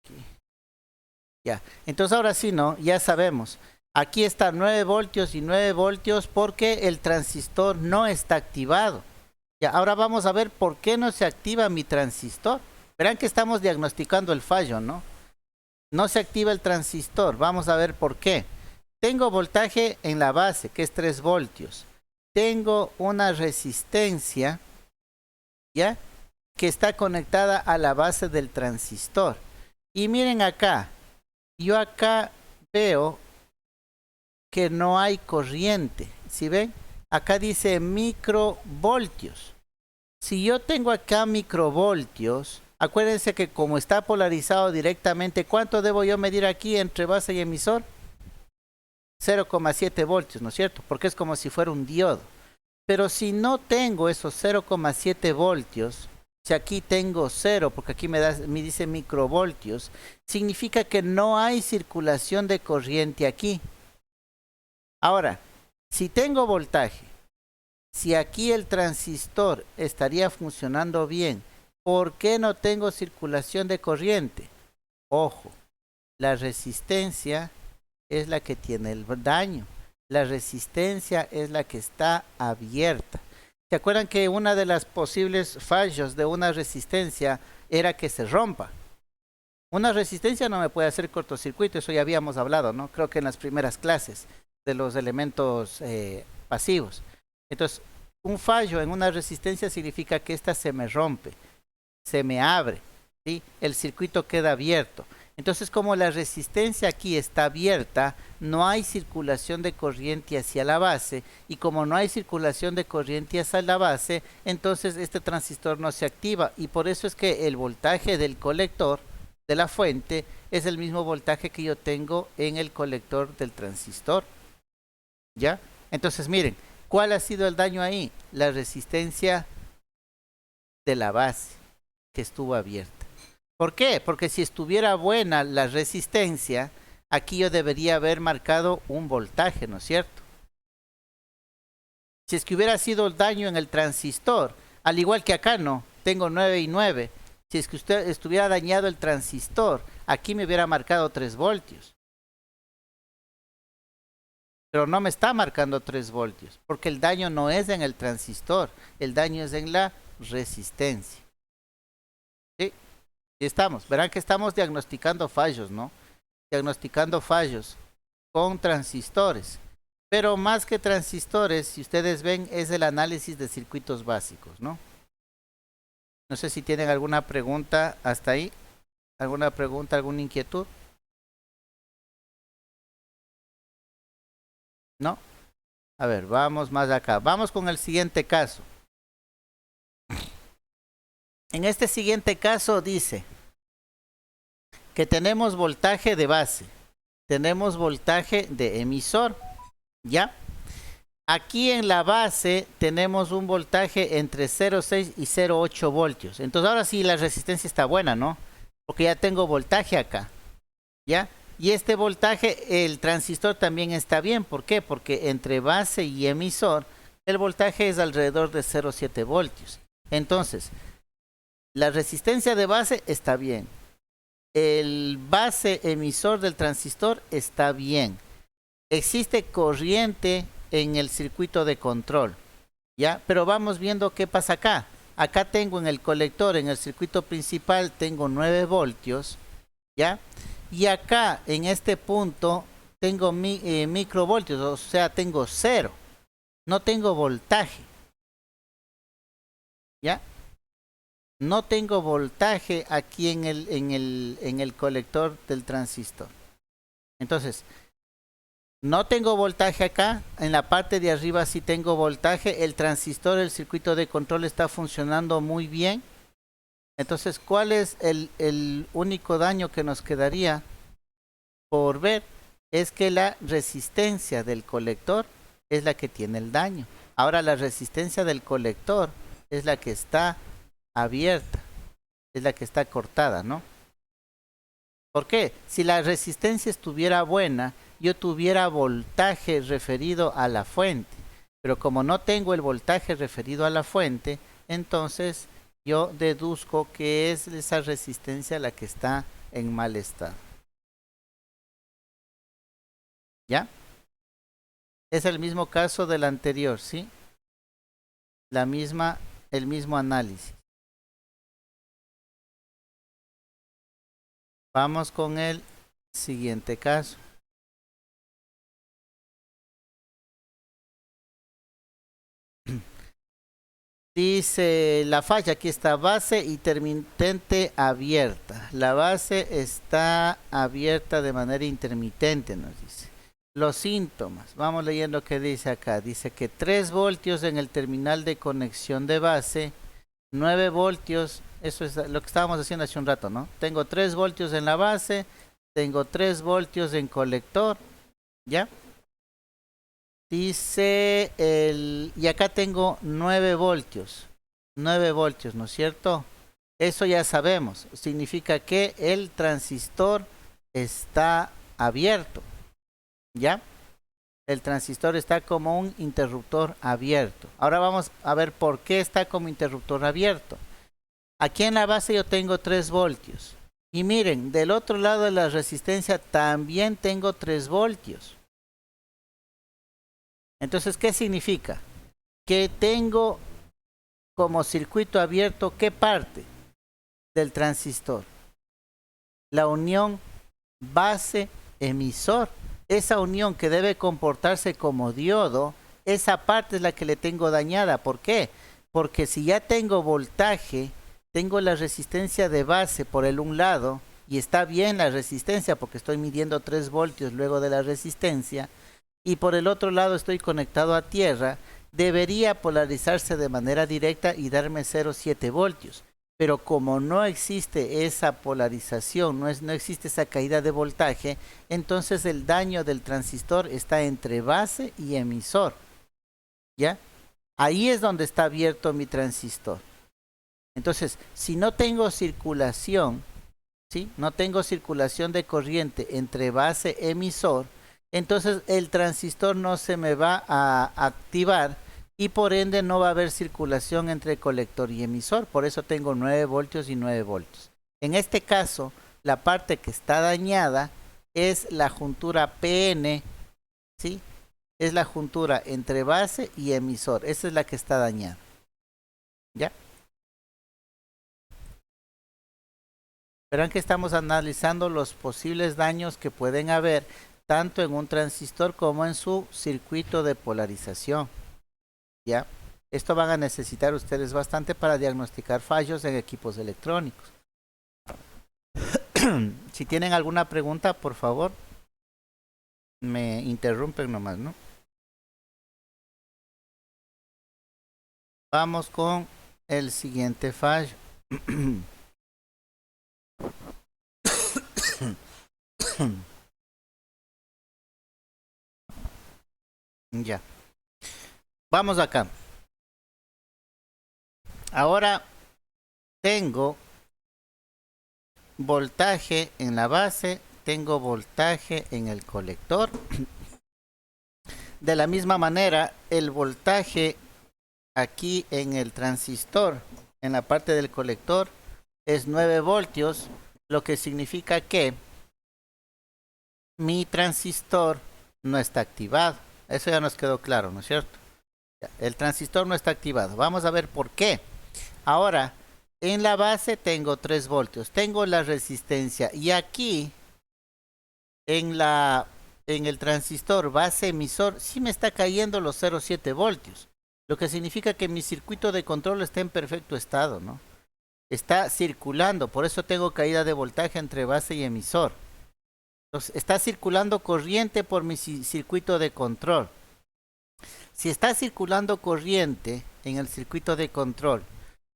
Aquí. Ya, entonces ahora sí, ¿no? Ya sabemos. Aquí está 9 voltios y 9 voltios porque el transistor no está activado. Ya, ahora vamos a ver por qué no se activa mi transistor. Verán que estamos diagnosticando el fallo, ¿no? No se activa el transistor. Vamos a ver por qué. Tengo voltaje en la base, que es 3 voltios. Tengo una resistencia, ¿ya? Que está conectada a la base del transistor. Y miren acá. Yo acá veo que no hay corriente. ¿Sí ven? Acá dice microvoltios. Si yo tengo acá microvoltios, acuérdense que como está polarizado directamente, ¿cuánto debo yo medir aquí entre base y emisor? 0,7 voltios, ¿no es cierto? Porque es como si fuera un diodo. Pero si no tengo esos 0,7 voltios, si aquí tengo 0, porque aquí me dice microvoltios, significa que no hay circulación de corriente aquí. Ahora, si tengo voltaje, si aquí el transistor estaría funcionando bien, ¿por qué no tengo circulación de corriente? Ojo, la resistencia es la que tiene el daño. La resistencia es la que está abierta. ¿Se acuerdan que una de las posibles fallos de una resistencia era que se rompa? Una resistencia no me puede hacer cortocircuito, eso ya habíamos hablado, ¿no? Creo que en las primeras clases de los elementos pasivos. Entonces, un fallo en una resistencia significa que ésta se me rompe, se me abre, ¿sí? El circuito queda abierto. Entonces, como la resistencia aquí está abierta, no hay circulación de corriente hacia la base, y como no hay circulación de corriente hacia la base, entonces este transistor no se activa, y por eso es que el voltaje del colector de la fuente es el mismo voltaje que yo tengo en el colector del transistor. ¿Ya? Entonces, miren, ¿cuál ha sido el daño ahí? La resistencia de la base, que estuvo abierta. ¿Por qué? Porque si estuviera buena la resistencia, aquí yo debería haber marcado un voltaje, ¿no es cierto? Si es que hubiera sido el daño en el transistor, al igual que acá no, tengo 9 y 9. Si es que usted estuviera dañado el transistor, aquí me hubiera marcado 3 voltios. Pero no me está marcando 3 voltios, porque el daño no es en el transistor, el daño es en la resistencia. ¿Sí? Y estamos, verán que estamos diagnosticando fallos, ¿no? Diagnosticando fallos con transistores. Pero más que transistores, si ustedes ven, es el análisis de circuitos básicos, ¿no? No sé si tienen alguna pregunta hasta ahí. ¿Alguna pregunta, alguna inquietud? ¿No? A ver, vamos más acá. Vamos con el siguiente caso. En este siguiente caso dice que tenemos voltaje de base, tenemos voltaje de emisor, ¿ya? Aquí en la base tenemos un voltaje entre 0,6 y 0,8 voltios. Entonces ahora sí la resistencia está buena, ¿no? Porque ya tengo voltaje acá, ¿ya? Y este voltaje, el transistor también está bien. ¿Por qué? Porque entre base y emisor, el voltaje es alrededor de 0,7 voltios. Entonces, la resistencia de base está bien. El base emisor del transistor está bien. Existe corriente en el circuito de control, ¿ya? Pero vamos viendo qué pasa acá. Acá tengo en el colector, en el circuito principal, tengo 9 voltios, ¿ya? Y acá, en este punto, tengo microvoltios, o sea, tengo 0. No tengo voltaje, ¿ya? No tengo voltaje aquí en el colector del transistor. Entonces, no tengo voltaje acá, en la parte de arriba sí tengo voltaje, el transistor, el circuito de control está funcionando muy bien. Entonces, ¿cuál es el único daño que nos quedaría por ver? Es que la resistencia del colector es la que tiene el daño. Ahora la resistencia del colector es la que está abierta, es la que está cortada, ¿no? ¿Por qué? Si la resistencia estuviera buena, yo tuviera voltaje referido a la fuente. Pero como no tengo el voltaje referido a la fuente, entonces yo deduzco que es esa resistencia la que está en mal estado. ¿Ya? Es el mismo caso del anterior, ¿sí? El mismo análisis. Vamos con el siguiente caso. Dice la falla, aquí está base intermitente abierta. La base está abierta de manera intermitente, nos dice. Los síntomas, vamos leyendo qué dice acá. Dice que 3 voltios en el terminal de conexión de base, 9 voltios, eso es lo que estábamos haciendo hace un rato, ¿no? Tengo 3 voltios en la base, tengo 3 voltios en colector, ¿ya? Dice y acá tengo 9 voltios. 9 voltios, ¿no es cierto? Eso ya sabemos. Significa que el transistor está abierto. ¿Ya? El transistor está como un interruptor abierto. Ahora vamos a ver por qué está como interruptor abierto. Aquí en la base yo tengo 3 voltios. Y miren, del otro lado de la resistencia también tengo 3 voltios. Entonces, ¿qué significa? Que tengo como circuito abierto, ¿qué parte del transistor? La unión base-emisor. Esa unión que debe comportarse como diodo, esa parte es la que le tengo dañada. ¿Por qué? Porque si ya tengo voltaje, tengo la resistencia de base por el un lado, y está bien la resistencia porque estoy midiendo 3 voltios luego de la resistencia, y por el otro lado estoy conectado a tierra, debería polarizarse de manera directa y darme 0,7 voltios. Pero como no existe esa polarización, no existe esa caída de voltaje, entonces el daño del transistor está entre base y emisor. ¿Ya? Ahí es donde está abierto mi transistor. Entonces, si no tengo circulación, ¿sí? No tengo circulación de corriente entre base y emisor, entonces el transistor no se me va a activar y por ende no va a haber circulación entre colector y emisor. Por eso tengo 9 voltios y 9 voltios. En este caso, la parte que está dañada es la juntura PN, ¿sí? Es la juntura entre base y emisor. Esa es la que está dañada. ¿Ya? Verán que estamos analizando los posibles daños que pueden haber tanto en un transistor como en su circuito de polarización. ¿Ya? Esto van a necesitar ustedes bastante para diagnosticar fallos en equipos electrónicos. Si tienen alguna pregunta, por favor, me interrumpen nomás, ¿no? Vamos con el siguiente fallo. Ya. Vamos acá. Ahora tengo voltaje en la base, tengo voltaje en el colector. De la misma manera, el voltaje aquí en el transistor, en la parte del colector, es 9 voltios, lo que significa que mi transistor no está activado. Eso ya nos quedó claro, ¿no es cierto? El transistor no está activado. Vamos a ver por qué. Ahora, en la base tengo 3 voltios, tengo la resistencia y aquí en el transistor base emisor sí me está cayendo los 0,7 voltios, lo que significa que mi circuito de control está en perfecto estado, ¿no? Está circulando, por eso tengo caída de voltaje entre base y emisor. Entonces, está circulando corriente por mi circuito de control. Si está circulando corriente en el circuito de control,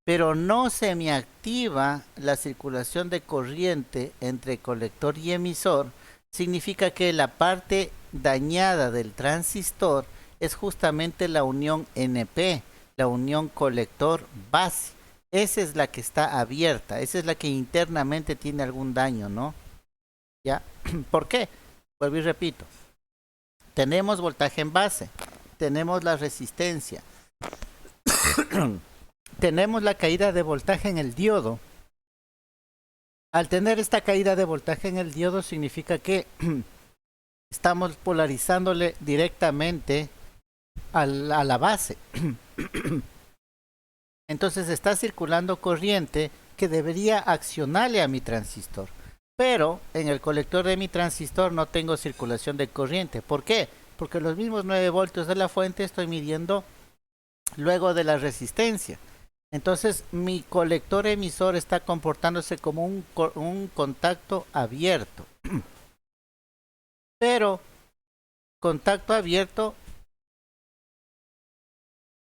pero no se me activa la circulación de corriente entre colector y emisor, significa que la parte dañada del transistor es justamente la unión NP, la unión colector-base. Esa es la que está abierta, esa es la que internamente tiene algún daño, ¿no? ¿Ya? ¿Por qué? Vuelvo y repito. Tenemos voltaje en base, tenemos la resistencia, tenemos la caída de voltaje en el diodo. Al tener esta caída de voltaje en el diodo significa que estamos polarizándole directamente a la base. Entonces está circulando corriente que debería accionarle a mi transistor. Pero en el colector de mi transistor no tengo circulación de corriente. ¿Por qué? Porque los mismos 9 voltios de la fuente estoy midiendo luego de la resistencia. Entonces mi colector emisor está comportándose como un contacto abierto. Pero contacto abierto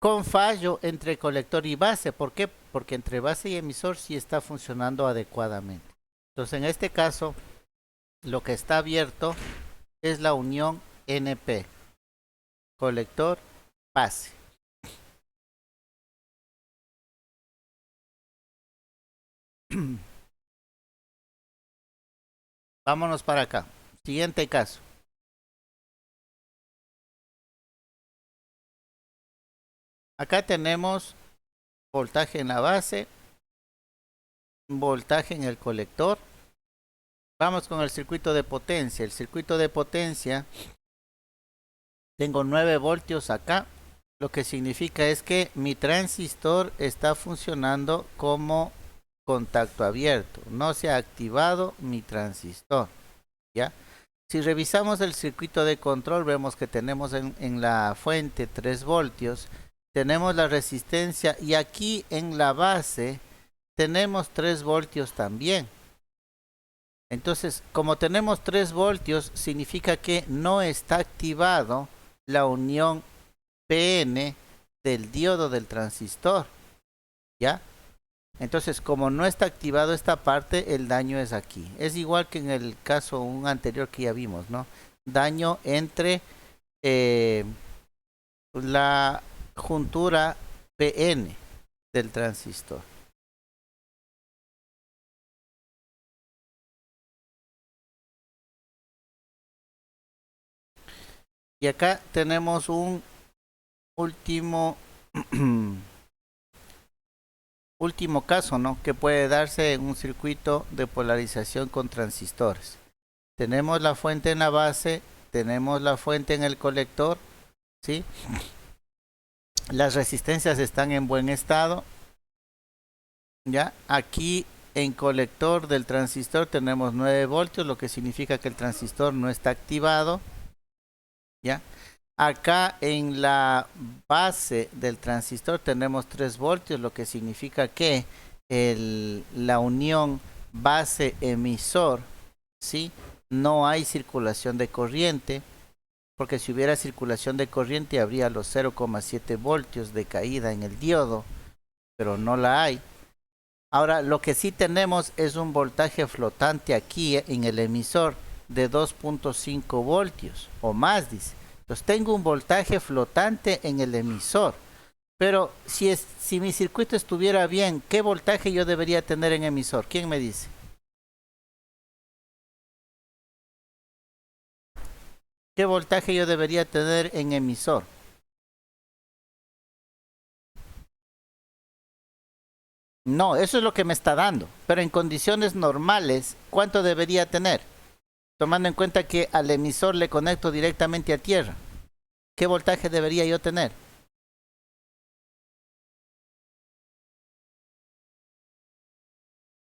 con fallo entre colector y base. ¿Por qué? Porque entre base y emisor sí está funcionando adecuadamente. Entonces en este caso lo que está abierto es la unión NP, colector base. Vámonos para acá. Siguiente caso. Acá tenemos voltaje en la base, voltaje en el colector. Vamos con el circuito de potencia. El circuito de potencia, tengo 9 voltios acá. Lo que significa es que mi transistor está funcionando como contacto abierto. No se ha activado mi transistor. ¿Ya? Si revisamos el circuito de control, vemos que tenemos en la fuente 3 voltios. Tenemos la resistencia y aquí en la base tenemos 3 voltios también. Entonces, como tenemos 3 voltios, significa que no está activado la unión PN del diodo del transistor. ¿Ya? Entonces, como no está activado esta parte, el daño es aquí. Es igual que en el caso anterior que ya vimos, ¿no? Daño entre la juntura PN del transistor. Y acá tenemos un último último caso, ¿no? Que puede darse en un circuito de polarización con transistores. Tenemos la fuente en la base, tenemos la fuente en el colector, ¿sí? Las resistencias están en buen estado. Ya, aquí en colector del transistor tenemos 9 voltios, lo que significa que el transistor no está activado. ¿Ya? Acá en la base del transistor tenemos 3 voltios, lo que significa que la unión base-emisor, ¿sí? No hay circulación de corriente, porque si hubiera circulación de corriente habría los 0,7 voltios de caída en el diodo, pero no la hay. Ahora, lo que sí tenemos es un voltaje flotante aquí en el emisor de 2,5 voltios o más, dice. Entonces tengo un voltaje flotante en el emisor. Pero si mi circuito estuviera bien, ¿qué voltaje yo debería tener en emisor? ¿Quién me dice? ¿Qué voltaje yo debería tener en emisor? No, eso es lo que me está dando. Pero en condiciones normales, ¿cuánto debería tener? Tomando en cuenta que al emisor le conecto directamente a tierra. ¿Qué voltaje debería yo tener?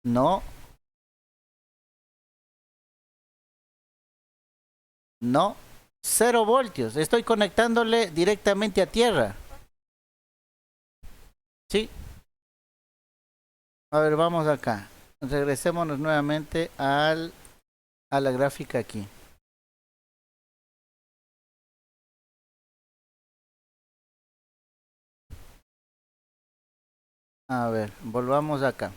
No, no. 0 voltios. Estoy conectándole directamente a tierra. Sí. A ver, vamos acá. Regresémonos nuevamente a la gráfica aquí. A ver, volvamos acá.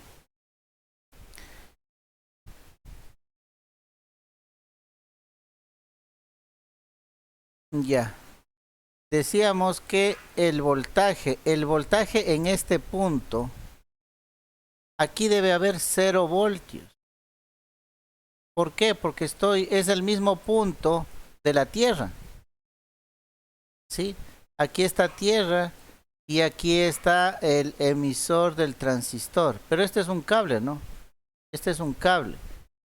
Ya. Decíamos que el voltaje en este punto, aquí debe haber 0 voltios. ¿Por qué? Porque es el mismo punto de la Tierra. ¿Sí? Aquí está Tierra y aquí está el emisor del transistor. Pero este es un cable, ¿no? Este es un cable.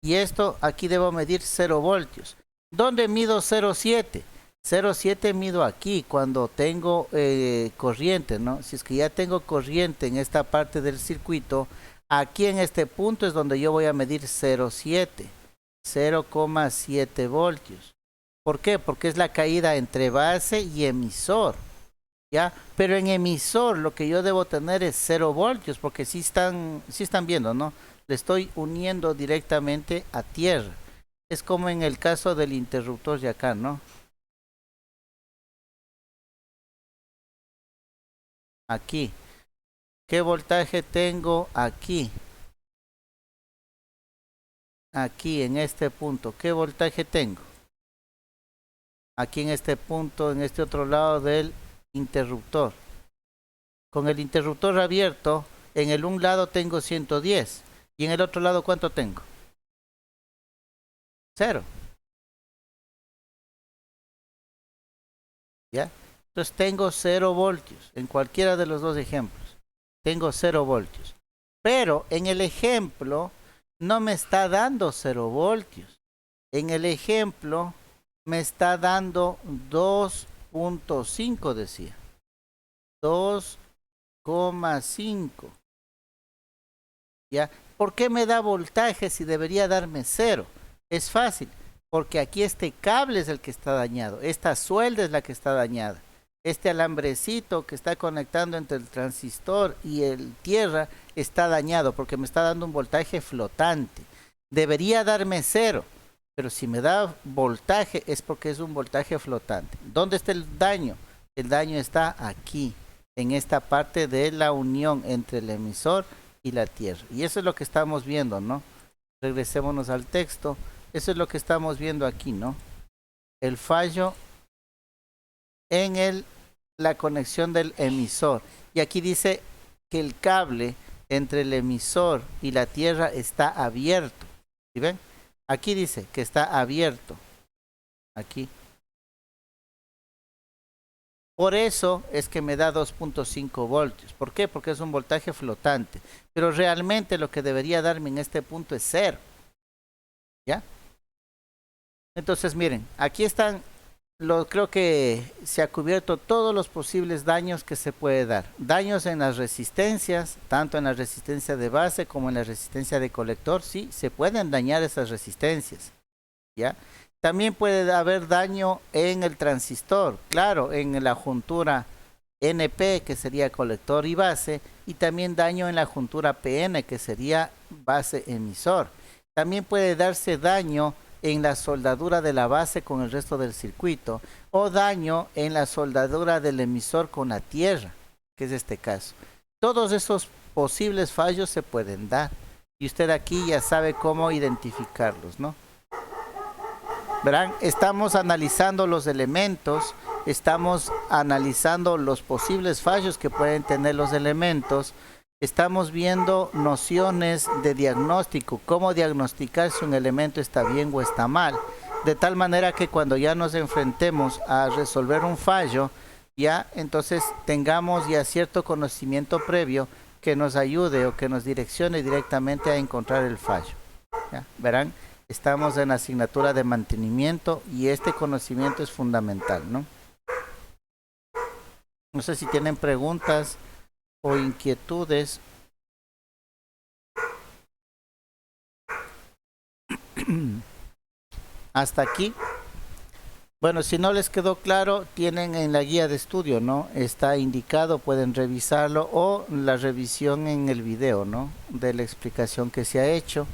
Y esto aquí debo medir 0 voltios. ¿Dónde mido 0,7? 0,7 mido aquí cuando tengo corriente, ¿no? Si es que ya tengo corriente en esta parte del circuito, aquí en este punto es donde yo voy a medir 0,7. 0,7 voltios. ¿Por qué? Porque es la caída entre base y emisor. ¿Ya? Pero en emisor lo que yo debo tener es 0 voltios, porque sí están viendo, ¿no? Le estoy uniendo directamente a tierra. Es como en el caso del interruptor de acá, ¿no? Aquí. ¿Qué voltaje tengo aquí? Aquí, en este punto. ¿Qué voltaje tengo? Aquí en este punto, en este otro lado del interruptor. Con el interruptor abierto, en el un lado tengo 110. Y en el otro lado, ¿cuánto tengo? 0. ¿Ya? Entonces tengo 0 voltios. En cualquiera de los dos ejemplos. Tengo 0 voltios. Pero en el ejemplo no me está dando 0 voltios. En el ejemplo me está dando 2,5, decía. 2,5. ¿Ya? ¿Por qué me da voltaje si debería darme 0? Es fácil, porque aquí este cable es el que está dañado, esta suelda es la que está dañada. Este alambrecito que está conectando entre el transistor y el tierra está dañado porque me está dando un voltaje flotante. Debería darme 0, pero si me da voltaje es porque es un voltaje flotante. ¿Dónde está el daño? El daño está aquí, en esta parte de la unión entre el emisor y la tierra. Y eso es lo que estamos viendo, ¿no? Regresémonos al texto. Eso es lo que estamos viendo aquí, ¿no? El fallo en la conexión del emisor. Y aquí dice que el cable entre el emisor y la tierra está abierto. ¿Sí ven? Aquí dice que está abierto. Aquí. Por eso es que me da 2,5 voltios. ¿Por qué? Porque es un voltaje flotante. Pero realmente lo que debería darme en este punto es 0. ¿Ya? Entonces miren, aquí están, creo que se ha cubierto todos los posibles daños que se puede dar. Daños en las resistencias, tanto en la resistencia de base como en la resistencia de colector, sí, se pueden dañar esas resistencias. ¿Ya? También puede haber daño en el transistor, claro, en la juntura NP, que sería colector y base, y también daño en la juntura PN, que sería base emisor. También puede darse daño en la soldadura de la base con el resto del circuito, o daño en la soldadura del emisor con la tierra, que es este caso. Todos esos posibles fallos se pueden dar, y usted aquí ya sabe cómo identificarlos, ¿no? Verán, estamos analizando los elementos, estamos analizando los posibles fallos que pueden tener los elementos, estamos viendo nociones de diagnóstico, cómo diagnosticar si un elemento está bien o está mal, de tal manera que cuando ya nos enfrentemos a resolver un fallo, ya entonces tengamos ya cierto conocimiento previo que nos ayude o que nos direccione directamente a encontrar el fallo. ¿Ya? Verán, estamos en la asignatura de mantenimiento y este conocimiento es fundamental, ¿no? No sé si tienen preguntas o inquietudes. Hasta aquí. Bueno, si no les quedó claro, tienen en la guía de estudio, ¿no? Está indicado, pueden revisarlo, o la revisión en el video, ¿no? De la explicación que se ha hecho.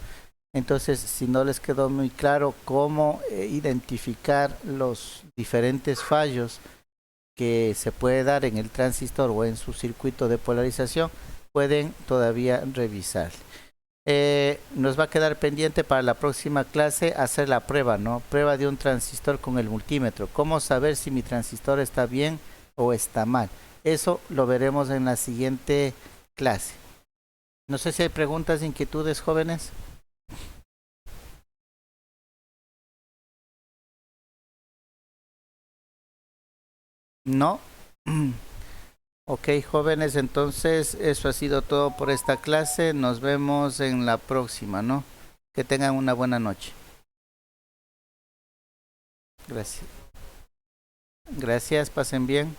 Entonces, si no les quedó muy claro cómo identificar los diferentes fallos que se puede dar en el transistor o en su circuito de polarización, pueden todavía revisar. Nos va a quedar pendiente para la próxima clase hacer la prueba, ¿no? Prueba de un transistor con el multímetro. ¿Cómo saber si mi transistor está bien o está mal? Eso lo veremos en la siguiente clase. No sé si hay preguntas, inquietudes, jóvenes. ¿No? Ok, jóvenes, entonces eso ha sido todo por esta clase. Nos vemos en la próxima, ¿no? Que tengan una buena noche. Gracias. Gracias, pasen bien.